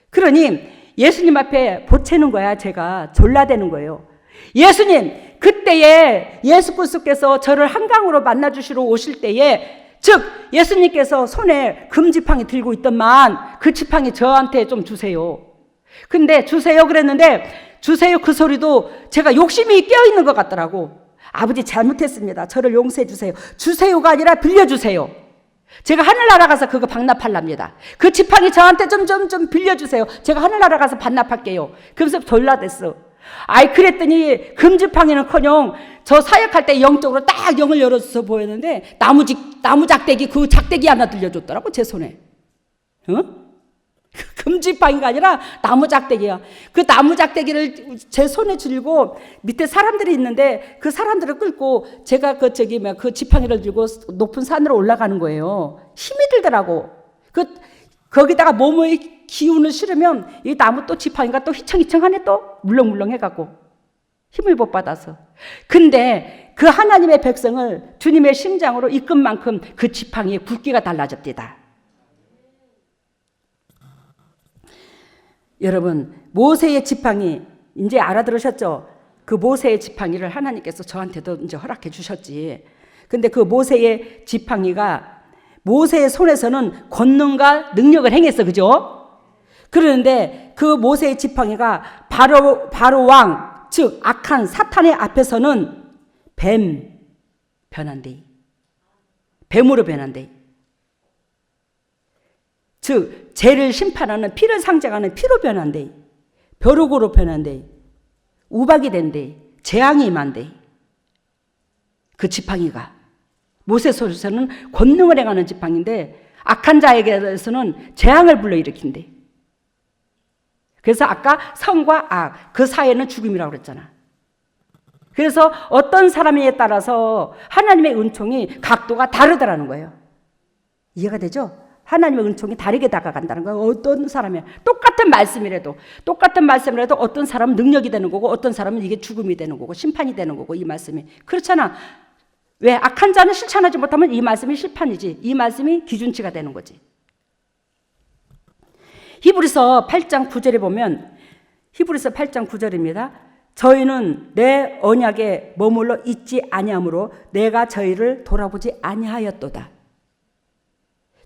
그러니 예수님 앞에 보채는 거야. 제가 졸라대는 거예요. 예수님, 그때에 예수 그리스도께서 저를 한강으로 만나주시러 오실 때에, 즉 예수님께서 손에 금지팡이 들고 있던만 그 지팡이 저한테 좀 주세요. 근데 주세요 그랬는데 주세요 그 소리도 제가 욕심이 껴있는 것 같더라고. 아버지 잘못했습니다. 저를 용서해 주세요. 주세요가 아니라 빌려주세요. 제가 하늘나라 가서 그거 반납하랍니다. 그 지팡이 저한테 좀 빌려주세요. 제가 하늘나라 가서 반납할게요. 그러면서 졸라댔어. 아이 그랬더니 금지팡이는커녕 저 사역할 때 영적으로 딱 영을 열어줘서 보였는데 나무 작대기 그 작대기 하나 들려줬더라고 제 손에. 금지팡이가 아니라 나무 작대기야. 그 나무 작대기를 제 손에 쥐고 밑에 사람들이 있는데 그 사람들을 끌고 제가 그 지팡이를 들고 높은 산으로 올라가는 거예요. 힘이 들더라고. 거기다가 몸의 기운을 실으면 이 나무 또 지팡이가 또 휘청휘청하네 또 물렁물렁 해갖고 힘을 못 받아서. 근데 그 하나님의 백성을 주님의 심장으로 이끈 만큼 그 지팡이의 굵기가 달라졌디다. 여러분 모세의 지팡이 이제 알아들으셨죠? 그 모세의 지팡이를 하나님께서 저한테도 이제 허락해 주셨지. 근데 그 모세의 지팡이가 모세의 손에서는 권능과 능력을 행했어. 그죠? 그러는데 그 모세의 지팡이가 바로 왕, 즉 악한 사탄의 앞에서는 뱀 변한대. 뱀으로 변한대. 즉 죄를 심판하는 피를 상징하는 피로 변한대. 벼룩으로 변한대. 우박이 된대. 재앙이 임한대. 그 지팡이가 모세 손에서는 권능을 행하는 지팡이인데 악한 자에게서는 재앙을 불러일으킨대. 그래서 아까 성과 악 그 사이에는 죽음이라고 그랬잖아. 그래서 어떤 사람에 따라서 하나님의 은총이 각도가 다르더라는 거예요. 이해가 되죠? 하나님의 은총이 다르게 다가간다는 거예요. 어떤 사람이 똑같은 말씀이라도 어떤 사람은 능력이 되는 거고 어떤 사람은 이게 죽음이 되는 거고 심판이 되는 거고 이 말씀이 그렇잖아. 왜? 악한 자는 실천하지 못하면 이 말씀이 실판이지. 이 말씀이 기준치가 되는 거지. 히브리서 8장 9절에 보면 히브리서 8장 9절입니다. 저희는 내 언약에 머물러 있지 아니하므로 내가 저희를 돌아보지 아니하였도다.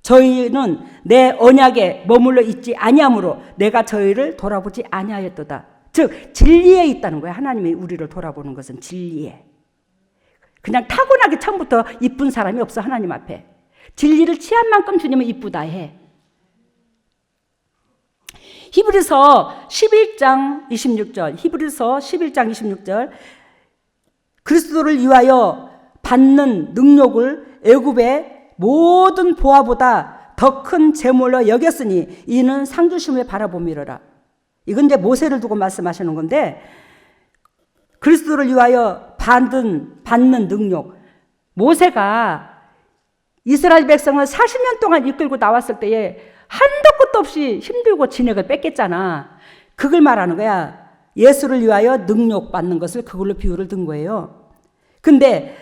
저희는 내 언약에 머물러 있지 아니하므로 내가 저희를 돌아보지 아니하였도다. 즉 진리에 있다는 거예요. 하나님이 우리를 돌아보는 것은 진리에. 그냥 타고나기 처음부터 이쁜 사람이 없어. 하나님 앞에 진리를 취한 만큼 주님은 이쁘다 해. 히브리서 11장 26절 히브리서 11장 26절 그리스도를 위하여 받는 능력을 애굽의 모든 보화보다 더 큰 재물로 여겼으니 이는 상주심을 바라봄이로라. 이건 이제 모세를 두고 말씀하시는 건데 그리스도를 위하여 받는 능력. 모세가 이스라엘 백성을 40년 동안 이끌고 나왔을 때에 한도 끝도 없이 힘들고 진액을 뺏겼잖아. 그걸 말하는 거야. 예수를 위하여 능력 받는 것을 그걸로 비유를 든 거예요. 근데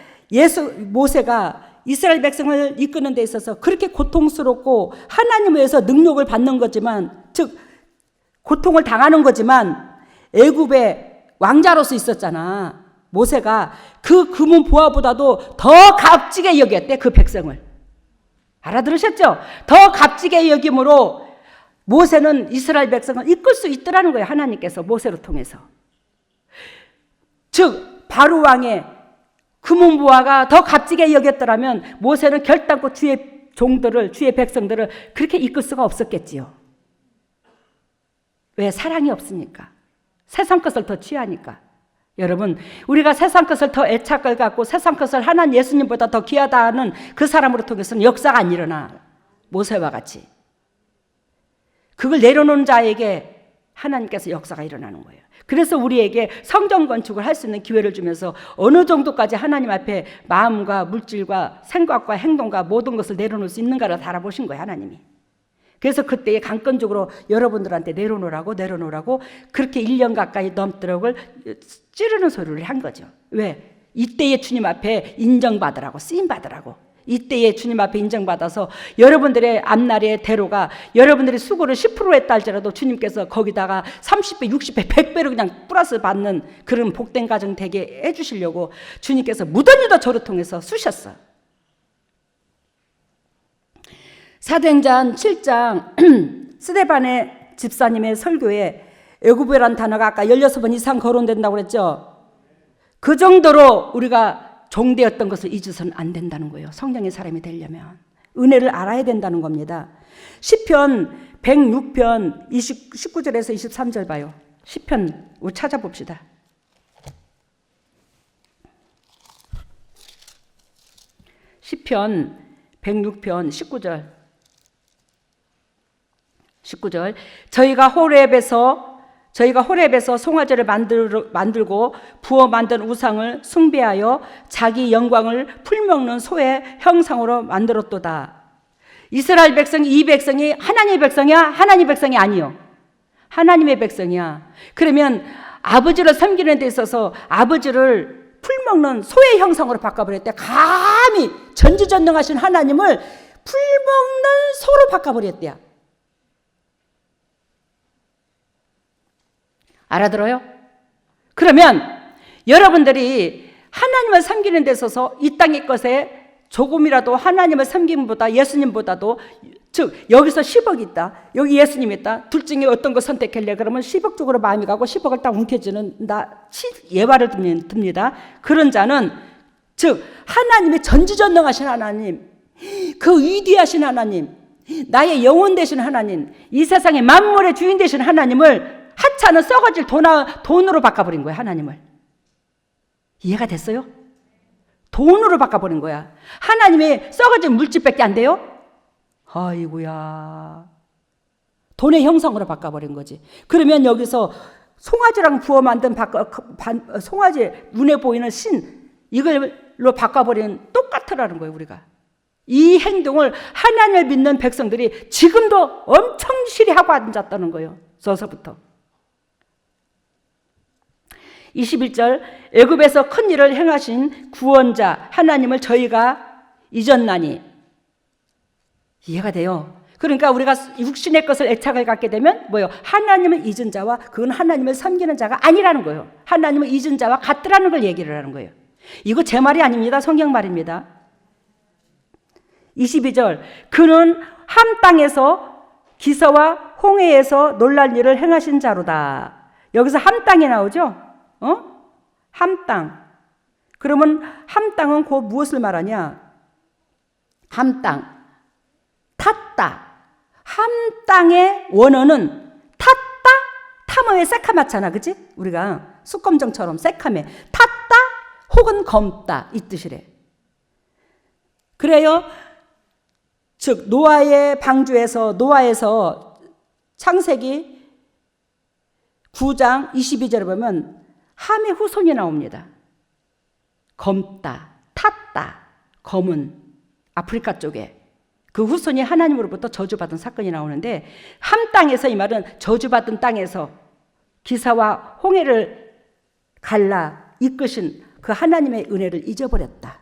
모세가 이스라엘 백성을 이끄는 데 있어서 그렇게 고통스럽고 하나님에 의해서 능력을 받는 거지만, 즉 고통을 당하는 거지만 애굽의 왕자로서 있었잖아. 모세가 그 금은 보화보다도 더 값지게 여겼대. 그 백성을. 알아들으셨죠? 더 값지게 여김으로 모세는 이스라엘 백성을 이끌 수 있더라는 거예요. 하나님께서 모세를 통해서. 즉 바로 왕의 금은 보화가 더 값지게 여겼더라면 모세는 결단코 주의 종들을, 주의 백성들을 그렇게 이끌 수가 없었겠지요. 왜? 사랑이 없으니까. 세상 것을 더 취하니까. 여러분, 우리가 세상 것을 더 애착을 갖고 세상 것을 하나님 예수님보다 더 귀하다 하는 그 사람으로 통해서는 역사가 안 일어나. 모세와 같이. 그걸 내려놓은 자에게 하나님께서 역사가 일어나는 거예요. 그래서 우리에게 성전 건축을 할 수 있는 기회를 주면서 어느 정도까지 하나님 앞에 마음과 물질과 생각과 행동과 모든 것을 내려놓을 수 있는가를 알아보신 거예요. 하나님이. 그래서 그때에 강권적으로 여러분들한테 내려놓으라고 그렇게 1년 가까이 넘도록을 찌르는 소리를 한 거죠. 왜? 이때에 주님 앞에 인정받으라고, 쓰임받으라고. 이때에 주님 앞에 인정받아서 여러분들의 앞날의 대로가 여러분들이 수고를 10% 했다 할지라도 주님께서 거기다가 30배, 60배, 100배로 그냥 플러스 받는 그런 복된 가정 되게 해주시려고 주님께서 무더니도 저를 통해서 쓰셨어. 사도행전 7장 스데반의 집사님의 설교에 애굽이라는 단어가 아까 16번 이상 거론된다고 그랬죠. 그 정도로 우리가 종되었던 것을 잊어서는 안 된다는 거예요. 성령의 사람이 되려면 은혜를 알아야 된다는 겁니다. 시편 106편 19절에서 23절 봐요. 시편 우리 찾아봅시다. 시편 106편 19절 저희가 호렙에서 송아지를 만들고 부어 만든 우상을 숭배하여 자기 영광을 풀먹는 소의 형상으로 만들었도다. 이스라엘 백성이 이 백성이 하나님의 백성이야? 하나님의 백성이 아니요. 하나님의 백성이야. 그러면 아버지를 섬기는 데 있어서 아버지를 풀먹는 소의 형상으로 바꿔버렸대. 감히 전지전능하신 하나님을 풀먹는 소로 바꿔버렸대요. 알아들어요? 그러면 여러분들이 하나님을 섬기는 데 있어서 이 땅의 것에 조금이라도 하나님을 섬김보다 예수님보다도 즉 여기서 10억이 있다. 여기 예수님이 있다. 둘 중에 어떤 거 선택할래? 그러면 10억 쪽으로 마음이 가고 10억을 딱 움켜쥐는 예화를 듭니다. 그런 자는 즉 하나님의 전지전능하신 하나님, 그 위대하신 하나님, 나의 영혼 되신 하나님, 이 세상의 만물의 주인 되신 하나님을 하찮은 썩어질 돈으로 바꿔버린 거야. 하나님을. 이해가 됐어요? 돈으로 바꿔버린 거야. 하나님의 썩어진 물질밖에 안 돼요? 아이고야. 돈의 형상으로 바꿔버린 거지. 그러면 여기서 송아지랑 부어 만든 송아지 눈에 보이는 신 이걸로 바꿔버린 똑같으라는 거예요. 우리가 이 행동을 하나님을 믿는 백성들이 지금도 엄청 실히 하고 앉았다는 거예요. 서서부터 21절 애굽에서 큰 일을 행하신 구원자 하나님을 저희가 잊었나니. 이해가 돼요? 그러니까 우리가 육신의 것을 애착을 갖게 되면 뭐예요? 하나님을 잊은 자와 그건 하나님을 섬기는 자가 아니라는 거예요. 하나님을 잊은 자와 같더라는 걸 얘기를 하는 거예요. 이거 제 말이 아닙니다. 성경 말입니다. 22절 그는 함 땅에서 기서와 홍해에서 놀랄 일을 행하신 자로다. 여기서 함 땅이 나오죠? 함 땅. 그러면 함 땅은 곧 무엇을 말하냐? 함 땅. 탔다. 함 땅의 원어는 탔다. 탐어의 새카맣잖아. 그치? 우리가 숯검정처럼 새카매. 탔다 혹은 검다. 이 뜻이래. 그래요. 즉 노아의 방주에서 노아에서 창세기 9장 22절에 보면 함의 후손이 나옵니다. 검다, 탔다, 검은 아프리카 쪽에 그 후손이 하나님으로부터 저주받은 사건이 나오는데 함 땅에서 이 말은 저주받은 땅에서 기사와 홍해를 갈라 이끄신 그 하나님의 은혜를 잊어버렸다.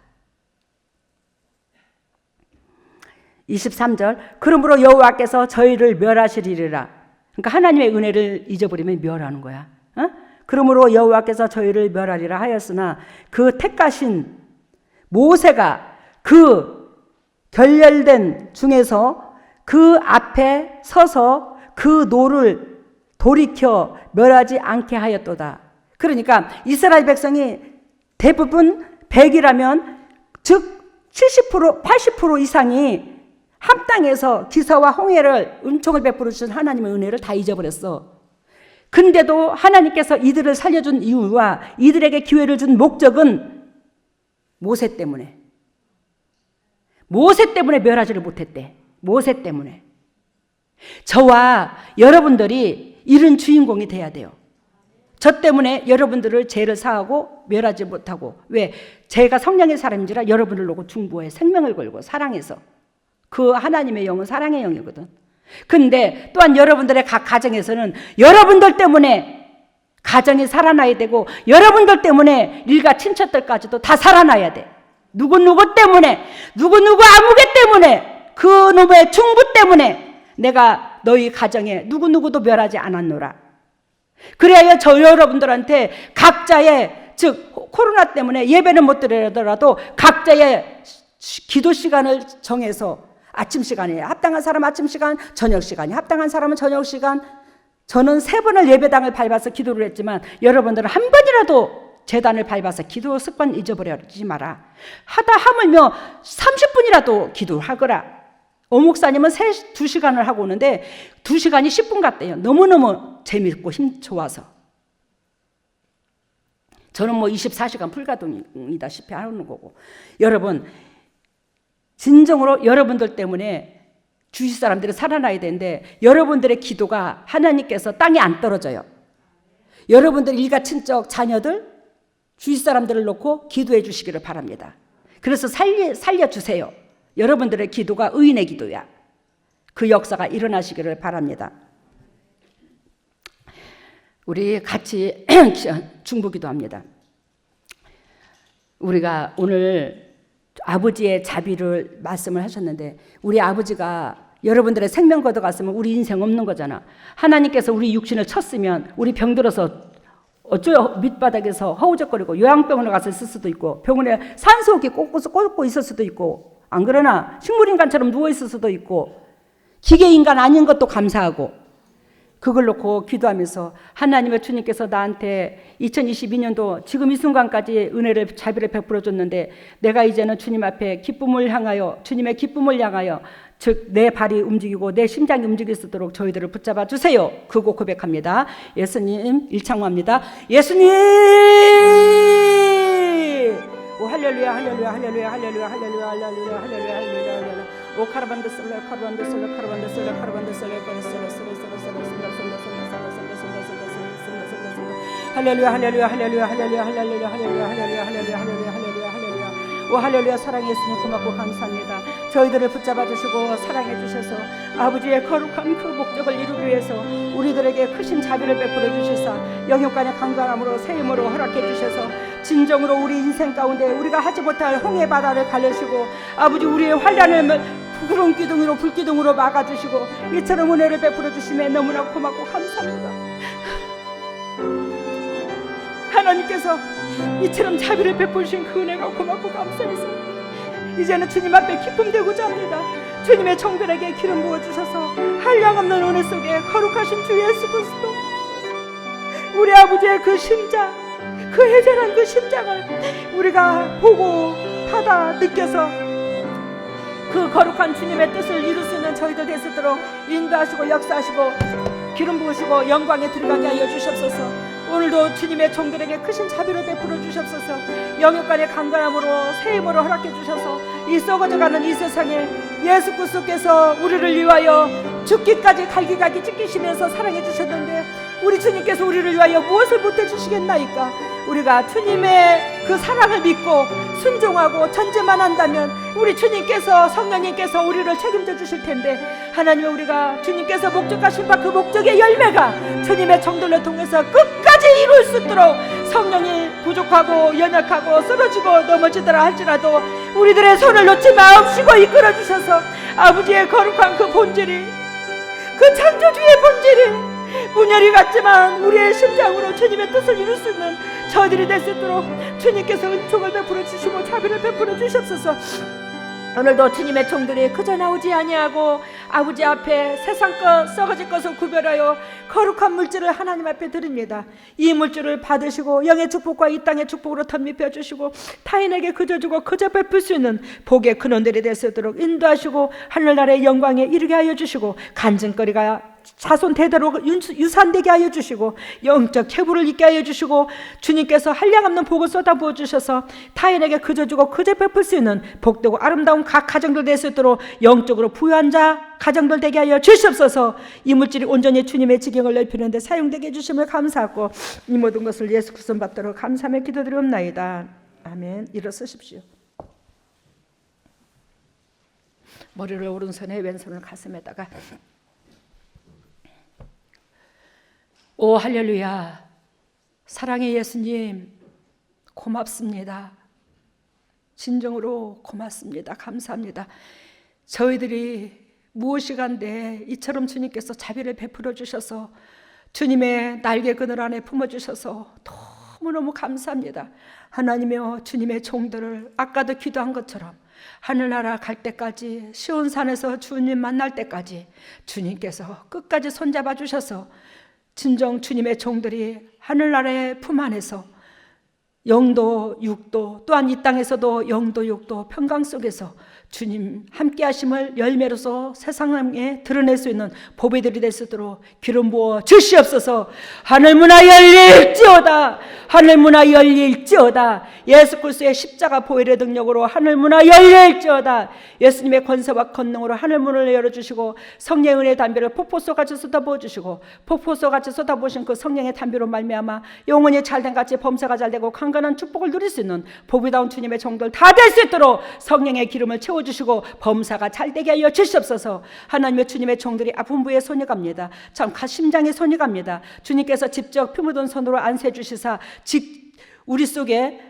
23절 그러므로 여호와께서 저희를 멸하시리라. 그러니까 하나님의 은혜를 잊어버리면 멸하는 거야. 그러므로 여호와께서 저희를 멸하리라 하였으나 그 택하신 모세가 그 결렬된 중에서 그 앞에 서서 그 노를 돌이켜 멸하지 않게 하였도다. 그러니까 이스라엘 백성이 대부분 100이라면 즉 70% 80% 이상이 함 땅에서 기사와 홍해를 은총을 베풀어 주신 하나님의 은혜를 다 잊어버렸어. 근데도 하나님께서 이들을 살려준 이유와 이들에게 기회를 준 목적은 모세 때문에. 모세 때문에 멸하지를 못했대. 모세 때문에. 저와 여러분들이 이런 주인공이 돼야 돼요. 저 때문에 여러분들을 죄를 사하고 멸하지 못하고. 왜? 제가 성령의 사람인지라 여러분을 놓고 중보해 생명을 걸고 사랑해서. 그 하나님의 영은 사랑의 영이거든. 근데 또한 여러분들의 각 가정에서는 여러분들 때문에 가정이 살아나야 되고 여러분들 때문에 일가 친척들까지도 다 살아나야 돼. 누구누구 때문에 누구누구 아무개 때문에 그 놈의 중부 때문에 내가 너희 가정에 누구누구도 멸하지 않았노라. 그래야 저 여러분들한테 각자의 즉 코로나 때문에 예배는 못 드리더라도 각자의 기도 시간을 정해서 아침 시간에 합당한 사람 아침 시간, 저녁 시간이 합당한 사람은 저녁 시간 저는 3번을 예배당을 밟아서 기도를 했지만 여러분들은 한 번이라도 제단을 밟아서 기도 습관 잊어버리지 마라. 하다 하물며 30분이라도 기도하거라. 오목사님은 2시간을 하고 오는데 2시간이 10분 같대요. 너무너무 재밌고 힘 좋아서. 저는 뭐 24시간 불가동이다시피 하는 거고. 여러분, 진정으로 여러분들 때문에 주위 사람들이 살아나야 되는데 여러분들의 기도가 하나님께서 땅에 안 떨어져요. 여러분들 일가 친척 자녀들 주위 사람들을 놓고 기도해 주시기를 바랍니다. 그래서 살려주세요. 여러분들의 기도가 의인의 기도야. 그 역사가 일어나시기를 바랍니다. 우리 같이 중보기도합니다. 우리가 오늘 아버지의 자비를 말씀을 하셨는데 우리 아버지가 여러분들의 생명 걷어갔으면 우리 인생 없는 거잖아. 하나님께서 우리 육신을 쳤으면 우리 병들어서 어쩌요 밑바닥에서 허우적거리고 요양병원에 가서 있을 수도 있고 병원에 산소호흡기 꽂고 있을 수도 있고 안 그러나 식물인간처럼 누워 있을 수도 있고 기계인간 아닌 것도 감사하고 그걸 놓고 기도하면서 하나님의 주님께서 나한테 2022년도 지금 이 순간까지 은혜를 자비를 베풀어 줬는데 내가 이제는 주님 앞에 기쁨을 향하여 주님의 기쁨을 향하여 즉 내 발이 움직이고 내 심장이 움직일 수 있도록 저희들을 붙잡아 주세요. 그거 고백합니다. 예수님 일창합니다. 예수님 오 할렐루야 할렐루야 할렐루야 할렐루야 할렐루야 할렐루야 할렐루야 할렐루야 오 카라반드 솔라 카라반드 솔라 카라반드 솔라 카라반드 솔라 카라반드 솔라 할렐루야 할렐루야 할렐루야 할렐루야 할렐루야 할렐루야 할렐루야 할렐루야 할렐루야 할렐루야 오 할렐루야 사랑의 예수님 고맙고 감사합니다. 저희들을 붙잡아 주시고 사랑해 주셔서 아버지의 거룩한 그 목적을 이루기 위해서 우리들에게 크신 자비를 베풀어 주시사 영육간의 강건함으로 새 힘으로 허락해 주셔서 진정으로 우리 인생 가운데 우리가 하지 못할 홍해 바다를 가르시고 아버지 우리의 환난을 구름 기둥으로 불기둥으로 막아주시고 이처럼 은혜를 베풀어 주심에 너무나 고맙고 감사합니다. 하나님께서 이처럼 자비를 베푸신 그 은혜가 고맙고 감사해서 이제는 주님 앞에 기쁨 되고자 합니다. 주님의 종들에게 기름 부어주셔서 한량없는 은혜 속에 거룩하신 주 예수 그리스도 우리 아버지의 그 심장 그 해결한 그 심장을 우리가 보고 받아 느껴서 그 거룩한 주님의 뜻을 이룰 수 있는 저희들 될 수 있도록 인도하시고 역사하시고 기름 부으시고 영광에 들어가게 하여 주시옵소서. 오늘도 주님의 종들에게 크신 자비를 베풀어 주시옵소서. 영육간의 강건함으로 새 힘으로 허락해 주셔서 이 썩어져가는 이 세상에 예수 그리스도께서 우리를 위하여 죽기까지 갈기갈기 찢기시면서 사랑해 주셨는데 우리 주님께서 우리를 위하여 무엇을 못해 주시겠나이까. 우리가 주님의 그 사랑을 믿고 순종하고 전제만 한다면 우리 주님께서 성령님께서 우리를 책임져 주실 텐데 하나님 우리가 주님께서 목적하신 바 그 목적의 열매가 주님의 종들을 통해서 끝까지 이룰 수 있도록 성령이 부족하고 연약하고 쓰러지고 넘어지더라 할지라도 우리들의 손을 놓지 마옵시고 이끌어 주셔서 아버지의 거룩한 그 본질이 그 창조주의 본질이 분열이 같지만 우리의 심장으로 주님의 뜻을 이룰 수 있는 저희들이 될 수 있도록 주님께서 은총을 베풀어 주시고 자비를 베풀어 주시옵소서. 오늘도 주님의 종들이 그저 나오지 아니하고 아버지 앞에 세상 것 썩어질 것을 구별하여 거룩한 물질을 하나님 앞에 드립니다. 이 물질을 받으시고 영의 축복과 이 땅의 축복으로 덧입혀 주시고 타인에게 그저 주고 그저 베풀 수 있는 복의 근원들이 될 수 있도록 인도하시고 하늘나라의 영광에 이르게 하여 주시고 간증거리가 자손 대대로 유산되게 하여 주시고 영적 체부를 있게 하여 주시고 주님께서 한량없는 복을 쏟아부어 주셔서 타인에게 그저 주고 그저 베풀 수 있는 복되고 아름다운 각 가정들 될 수 있도록 영적으로 부유한 자 가정들 되게 하여 주시옵소서. 이 물질이 온전히 주님의 지경을 넓히는 데 사용되게 해주심을 감사하고 이 모든 것을 예수 그리스도 받도록 감사하며 기도드리옵나이다. 아멘. 일어서십시오. 머리를 오른손에 왼손을 가슴에다가 오 할렐루야 사랑의 예수님 고맙습니다. 진정으로 고맙습니다. 감사합니다. 저희들이 무엇이간데 이처럼 주님께서 자비를 베풀어 주셔서 주님의 날개 그늘 안에 품어주셔서 너무너무 감사합니다. 하나님이여 주님의 종들을 아까도 기도한 것처럼 하늘나라 갈 때까지 시온산에서 주님 만날 때까지 주님께서 끝까지 손잡아 주셔서 진정 주님의 종들이 하늘나라의 품 안에서 영도 육도 또한 이 땅에서도 영도 육도 평강 속에서 주님 함께 하심을 열매로서 세상에 드러낼 수 있는 보배들이 될 수 있도록 기름 부어 주시옵소서. 하늘문화 열릴지어다. 하늘문화 열릴지어다. 예수 그리스도의 십자가 보혈의 능력으로 하늘문화 열릴지어다. 예수님의 권세와 권능으로 하늘문을 열어주시고 성령의 은혜의 담비를 폭포수같이 쏟아부어주시고 폭포수같이 쏟아부으신 그 성령의 담비로 말미암아 영혼이 잘된 같이 범사가 잘되고 강건한 축복을 누릴 수 있는 보배다운 주님의 종들 다 될 수 있도록 성령의 기름을 채워주시고 범사가 잘되게 하여 주시옵소서. 하나님의 주님의 종들이 아픈 부에 손이 갑니다. 참 심장에 손이 갑니다. 주님께서 직접 피 묻은 손으로 안수해 주시사 우리 속에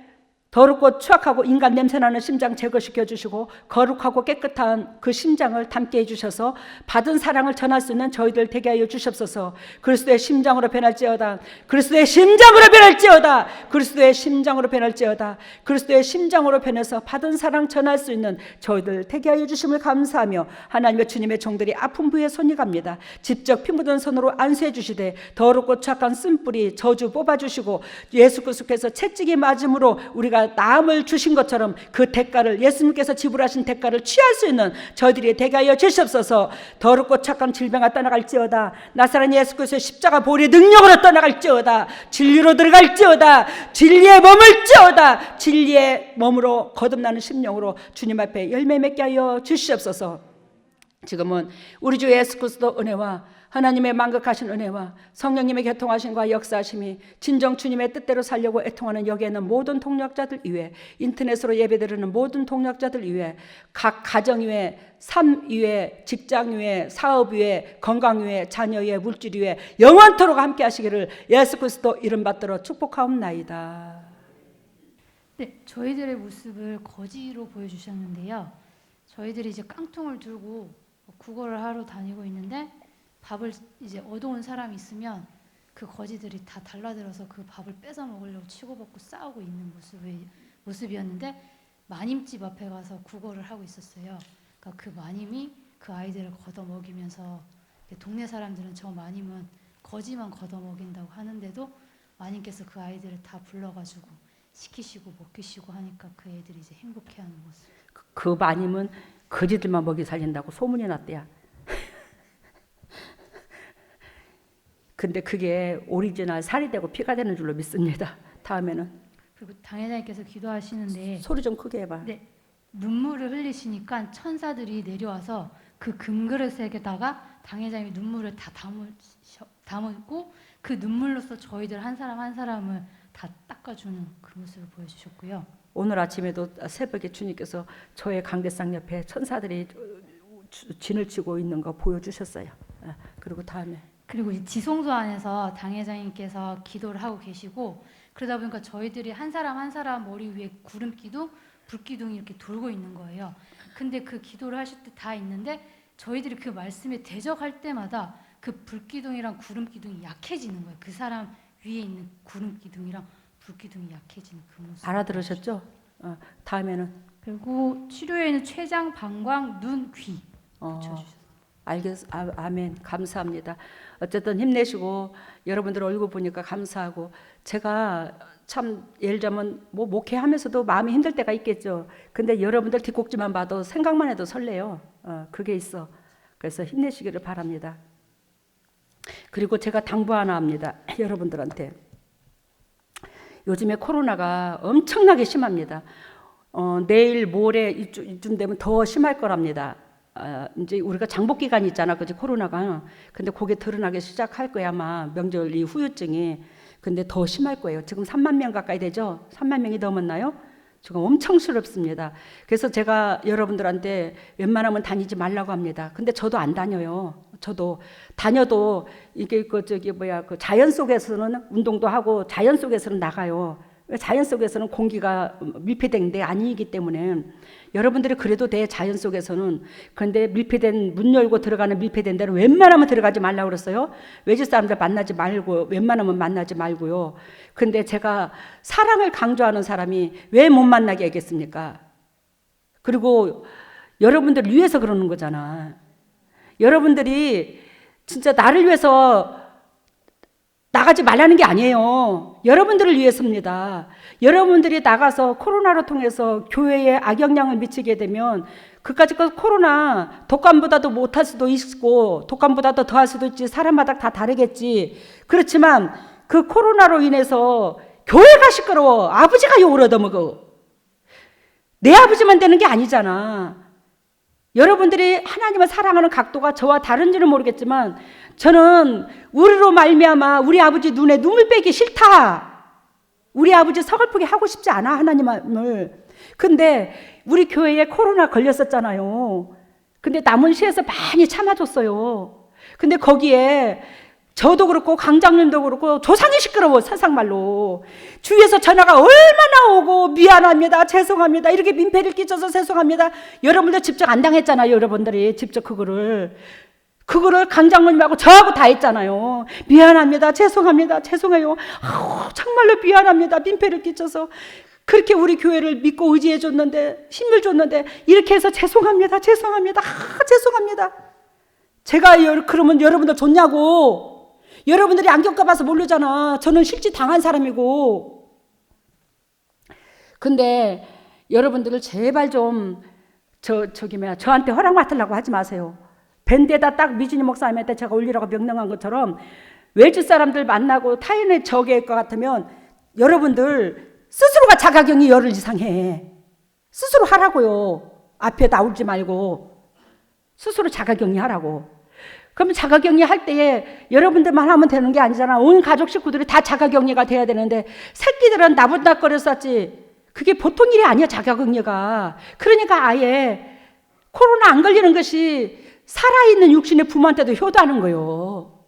더럽고 추악하고 인간 냄새나는 심장 제거시켜 주시고 거룩하고 깨끗한 그 심장을 담게 해주셔서 받은 사랑을 전할 수 있는 저희들 되게 하여 주시옵소서. 그리스도의 심장으로 변할지어다. 그리스도의 심장으로 변할지어다. 그리스도의 심장으로 변할지어다. 그리스도의 심장으로 변해서 받은 사랑 전할 수 있는 저희들 되게 하여 주심을 감사하며 하나님의 주님의 종들이 아픈 부에 손이 갑니다. 직접 피 묻은 손으로 안수해 주시되 더럽고 추악한 쓴뿌리 저주 뽑아주시고 예수 그리스도께서 채찍이 맞음으로 우리가 나음을 주신 것처럼 그 대가를 예수님께서 지불하신 대가를 취할 수 있는 저희들이 되게 하여 주시옵소서. 더럽고 착한 질병아 떠나갈지어다. 나사렛 예수 그리스도의 십자가 보혈의 능력으로 떠나갈지어다. 진리로 들어갈지어다. 진리에 머물지어다. 진리의 몸으로 거듭나는 심령으로 주님 앞에 열매 맺게 하여 주시옵소서. 지금은 우리 주 예수 그리스도 은혜와 하나님의 만극하신 은혜와 성령님의 교통하심과 역사하심이 진정 주님의 뜻대로 살려고 애통하는 여기에 있는 모든 동력자들 이외, 인터넷으로 예배드리는 모든 동력자들 이외, 각 가정 이외, 삶 이외, 직장 이외, 사업 이외, 건강 이외, 자녀 이외, 물질 이외 영원토록 함께 하시기를 예수 그리스도 이름 받들어 축복하옵나이다. 네, 저희들의 모습을 거지로 보여주셨는데요. 저희들이 이제 깡통을 들고 국어를 하러 다니고 있는데 밥을 이제 얻어온 사람이 있으면 그 거지들이 다 달라들어서 그 밥을 뺏어 먹으려고 치고받고 싸우고 있는 모습이었는데 마님집 앞에 가서 국어를 하고 있었어요. 그러니까 그 마님이 그 아이들을 걷어먹이면서 동네 사람들은 저 마님은 거지만 걷어먹인다고 하는데도 마님께서 그 아이들을 다 불러가지고 시키시고 먹이시고 하니까 그 애들이 이제 행복해하는 모습. 그 마님은 거지들만 먹이 살린다고 소문이 났대야. 근데 그게 오리지널 살이 되고 피가 되는 줄로 믿습니다. 다음에는 그리고 당회장님께서 기도하시는데 소리 좀 크게 해봐. 네, 눈물을 흘리시니까 천사들이 내려와서 그 금그릇에다가 당회장님이 눈물을 다 담고 그 눈물로서 저희들 한 사람 한 사람을 다 닦아주는 그 모습을 보여주셨고요. 오늘 아침에도 새벽에 주님께서 저의 강대상 옆에 천사들이 진을 치고 있는 거 보여주셨어요. 그리고 다음에 그리고 이 지성소 안에서 당회장님께서 기도를 하고 계시고 그러다 보니까 저희들이 한 사람 한 사람 머리 위에 구름기둥, 불기둥이 이렇게 돌고 있는 거예요. 근데 그 기도를 하실 때 다 있는데 저희들이 그 말씀에 대적할 때마다 그 불기둥이랑 구름기둥이 약해지는 거예요. 그 사람 위에 있는 구름기둥이랑 불기둥이 약해지는 그 모습. 알아들으셨죠? 다음에는 그리고 치료에는 췌장, 방광, 눈, 귀 붙여주셨어요. 아멘. 감사합니다. 어쨌든 힘내시고 여러분들 얼굴 보니까 감사하고 제가 참 예를 들면 뭐 목회하면서도 마음이 힘들 때가 있겠죠. 근데 여러분들 뒷꼭지만 봐도 생각만 해도 설레요. 그게 있어. 그래서 힘내시기를 바랍니다. 그리고 제가 당부 하나 합니다. 여러분들한테 요즘에 코로나가 엄청나게 심합니다. 내일 모레 이쯤 되면 더 심할 거랍니다. 이제 우리가 장복 기간이 있잖아, 그지 코로나가. 근데 그게 드러나기 시작할 거야 아마 명절 이 후유증이. 근데 더 심할 거예요. 지금 3만 명 가까이 되죠. 3만 명이 넘었나요? 지금 엄청 스럽습니다. 그래서 제가 여러분들한테 웬만하면 다니지 말라고 합니다. 근데 저도 안 다녀요. 저도 다녀도 이게 그 자연 속에서는 운동도 하고 자연 속에서는 나가요. 자연 속에서는 공기가 밀폐된 데 아니기 때문에 여러분들이 그래도 돼 자연 속에서는. 그런데 밀폐된 문 열고 들어가는 밀폐된 데는 웬만하면 들어가지 말라고 그랬어요. 외지 사람들 만나지 말고 웬만하면 만나지 말고요. 근데 제가 사랑을 강조하는 사람이 왜 못 만나게 하겠습니까? 그리고 여러분들 위해서 그러는 거잖아. 여러분들이 진짜 나를 위해서 나가지 말라는 게 아니에요. 여러분들을 위해서입니다. 여러분들이 나가서 코로나로 통해서 교회에 악영향을 미치게 되면 그까짓 거 코로나 독감보다도 못할 수도 있고 독감보다도 더할 수도 있지. 사람마다 다 다르겠지. 그렇지만 그 코로나로 인해서 교회가 시끄러워. 아버지가 욕을 얻어먹어. 내 아버지만 되는 게 아니잖아. 여러분들이 하나님을 사랑하는 각도가 저와 다른지는 모르겠지만 저는 우리로 말미암아 우리 아버지 눈에 눈물 빼기 싫다. 우리 아버지 서글프게 하고 싶지 않아, 하나님을. 근데 우리 교회에 코로나 걸렸었잖아요. 근데 남원시에서 많이 참아줬어요. 근데 거기에 저도 그렇고 강장님도 그렇고 조상이 시끄러워, 세상말로. 주위에서 전화가 얼마나 오고 미안합니다, 죄송합니다, 이렇게 민폐를 끼쳐서 죄송합니다. 여러분들 직접 안 당했잖아요. 여러분들이 직접 그거를 강장님하고 저하고 다 했잖아요. 미안합니다, 죄송합니다, 죄송해요. 정말로 미안합니다, 민폐를 끼쳐서. 그렇게 우리 교회를 믿고 의지해 줬는데, 힘을 줬는데 이렇게 해서 죄송합니다, 죄송합니다, 죄송합니다. 제가 그러면 여러분들 좋냐고. 여러분들이 안 겪어봐서 모르잖아. 저는 실제 당한 사람이고. 근데 여러분들을 제발 좀 저한테 허락 맡으려고 하지 마세요. 밴드에다 딱 미진이 목사님한테 제가 올리라고 명령한 것처럼 외주 사람들 만나고 타인의 적일 것 같으면 여러분들 스스로가 자가격리 열흘 이상 해. 스스로 하라고요. 앞에 나오지 말고 스스로 자가격리 하라고. 그러면 자가격리 할 때에 여러분들만 하면 되는 게 아니잖아. 온 가족 식구들이 다 자가격리가 돼야 되는데 새끼들은 나분닥거렸었지. 그게 보통 일이 아니야, 자가격리가. 그러니까 아예 코로나 안 걸리는 것이 살아있는 육신의 부모한테도 효도하는 거예요.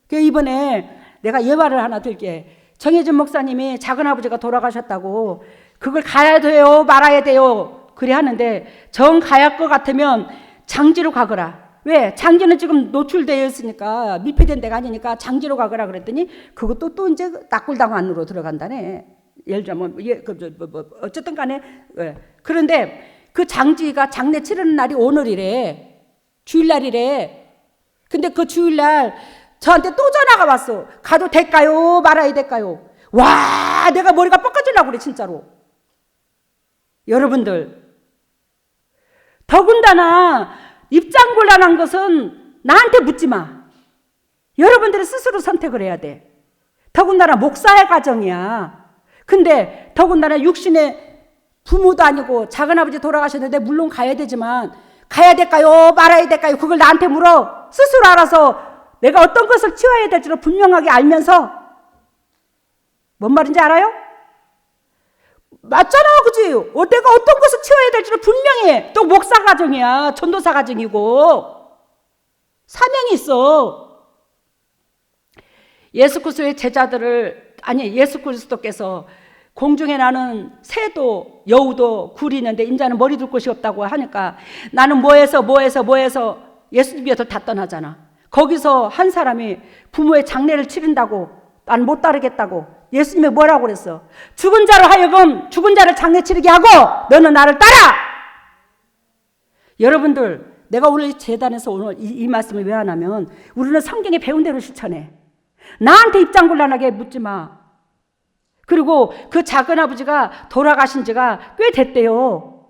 이번에 내가 예화를 하나 들게. 정혜진 목사님이 작은아버지가 돌아가셨다고 그걸 가야 돼요, 말아야 돼요, 그래 하는데 정 가야 것 같으면 장지로 가거라. 왜? 장지는 지금 노출되어 있으니까, 밀폐된 데가 아니니까 장지로 가거라 그랬더니 그것도 또 이제 낙골당 안으로 들어간다네. 예를 들면 어쨌든 간에. 그런데 그 장지가 장례 치르는 날이 오늘이래. 주일날이래. 근데 그 주일날 저한테 또 전화가 왔어. 가도 될까요, 말아야 될까요? 와, 내가 머리가 뻑까지려고 그래, 진짜로. 여러분들, 더군다나 입장 곤란한 것은 나한테 묻지 마. 여러분들이 스스로 선택을 해야 돼. 더군다나 목사의 가정이야. 근데 더군다나 육신의 부모도 아니고 작은아버지 돌아가셨는데 물론 가야 되지만 가야 될까요, 말아야 될까요? 그걸 나한테 물어. 스스로 알아서 내가 어떤 것을 치워야 될지를 분명하게 알면서. 뭔 말인지 알아요? 맞잖아, 그지? 내가 어떤 것을 치워야 될지를 분명히 해. 또 목사 가정이야. 전도사 가정이고 사명이 있어. 예수 그리스도의 제자들을, 아니, 예수 그리스도께서 공중에 나는 새도 여우도 굴이는데 인자는 머리 둘 곳이 없다고 하니까 나는 뭐해서 예수님 위에서 다 떠나잖아. 거기서 한 사람이 부모의 장례를 치른다고 난 못 따르겠다고 예수님이 뭐라고 그랬어? 죽은 자로 하여금 죽은 자를 장례 치르게 하고 너는 나를 따라. 여러분들, 내가 오늘 재단에서 오늘 이 말씀을 왜 하냐면 우리는 성경에 배운 대로 실천해. 나한테 입장 곤란하게 묻지 마. 그리고 그 작은아버지가 돌아가신 지가 꽤 됐대요.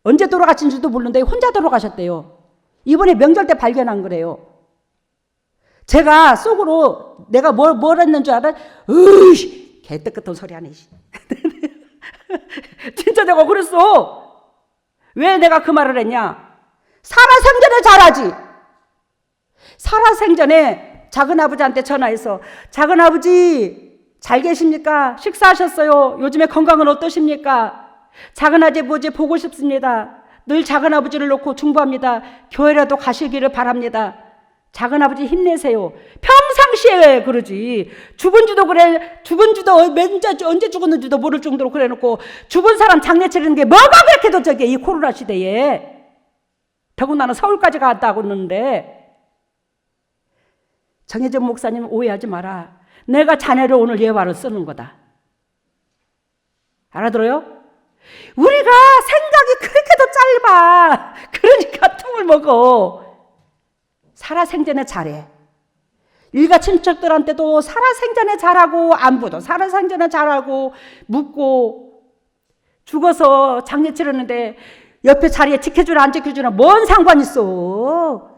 언제 돌아가신지도 모르는데 혼자 돌아가셨대요. 이번에 명절 때 발견한 거래요. 제가 속으로 내가 뭘 했는 줄 알아? 으이씨, 개떡같은 소리 하네. 진짜 내가 그랬어. 왜 내가 그 말을 했냐? 살아생전에 잘하지. 살아생전에 작은아버지한테 전화해서 작은아버지 잘 계십니까? 식사하셨어요? 요즘에 건강은 어떠십니까? 작은아버지 보고 싶습니다. 늘 작은아버지를 놓고 중보합니다. 교회라도 가시기를 바랍니다. 작은아버지 힘내세요. 평상시에 그러지. 죽은지도 그래. 죽은지도 언제 죽었는지도 모를 정도로 그래놓고 죽은 사람 장례 치르는 게 뭐가 그렇게도 저게 이 코로나 시대에. 더군다나 서울까지 갔다고 했는데. 정혜전 목사님 오해하지 마라. 내가 자네를 오늘 예화로 쓰는 거다. 알아들어요? 우리가 생각이 그렇게도 짧아. 그러니까 tum을 먹어. 살아생전에 잘해. 일가 친척들한테도 살아생전에 잘하고 안부도 살아생전에 잘하고 묻고 죽어서 장례 치르는데 옆에 자리에 지켜주나 안 지켜주나 뭔 상관 있어.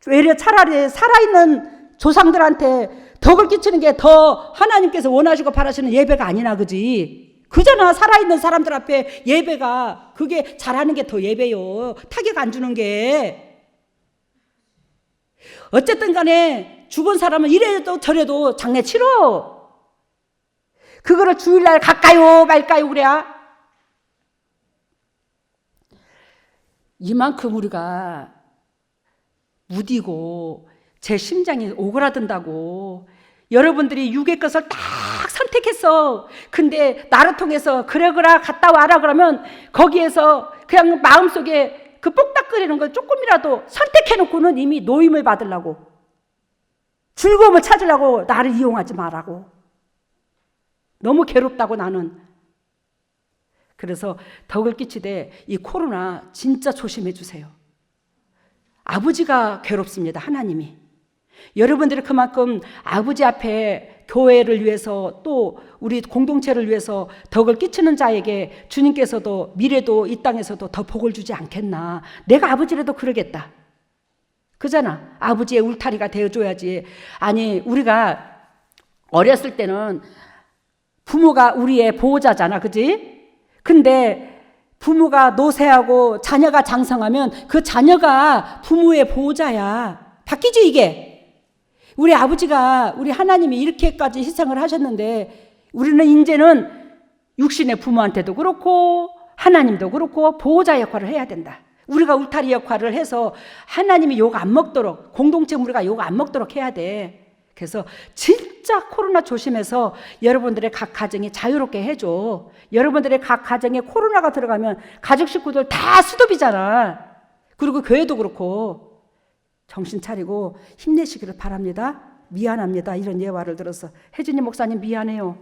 외려 차라리 살아있는 조상들한테 덕을 끼치는 게 더 하나님께서 원하시고 바라시는 예배가 아니나 그지. 그잖아. 살아있는 사람들 앞에 예배가 그게 잘하는 게 더 예배요. 타격 안 주는 게. 어쨌든 간에 죽은 사람은 이래도 저래도 장례 치러. 그거를 주일날 갈까요 말까요 그래야. 이만큼 우리가 무디고 제 심장이 오그라든다고. 여러분들이 육의 것을 딱 선택했어. 근데 나를 통해서 그러거라 갔다 와라 그러면 거기에서 그냥 마음속에 그 뽁닥거리는 걸 조금이라도 선택해놓고는 이미 노임을 받으려고, 즐거움을 찾으려고 나를 이용하지 말라고. 너무 괴롭다고 나는. 그래서 덕을 끼치되 이 코로나 진짜 조심해 주세요. 아버지가 괴롭습니다. 하나님이. 여러분들이 그만큼 아버지 앞에 교회를 위해서 또 우리 공동체를 위해서 덕을 끼치는 자에게 주님께서도 미래도 이 땅에서도 더 복을 주지 않겠나. 내가 아버지라도 그러겠다. 그잖아. 아버지의 울타리가 되어줘야지. 아니 우리가 어렸을 때는 부모가 우리의 보호자잖아. 그지? 근데 부모가 노쇠하고 자녀가 장성하면 그 자녀가 부모의 보호자야. 바뀌지 이게. 우리 아버지가 우리 하나님이 이렇게까지 희생을 하셨는데 우리는 이제는 육신의 부모한테도 그렇고 하나님도 그렇고 보호자 역할을 해야 된다. 우리가 울타리 역할을 해서 하나님이 욕 안 먹도록, 공동체 우리가 욕 안 먹도록 해야 돼. 그래서 진짜 코로나 조심해서 여러분들의 각 가정이 자유롭게 해줘. 여러분들의 각 가정에 코로나가 들어가면 가족 식구들 다 수도비잖아. 그리고 교회도 그렇고. 정신 차리고 힘내시기를 바랍니다. 미안합니다. 이런 예화를 들어서. 혜진이 목사님 미안해요.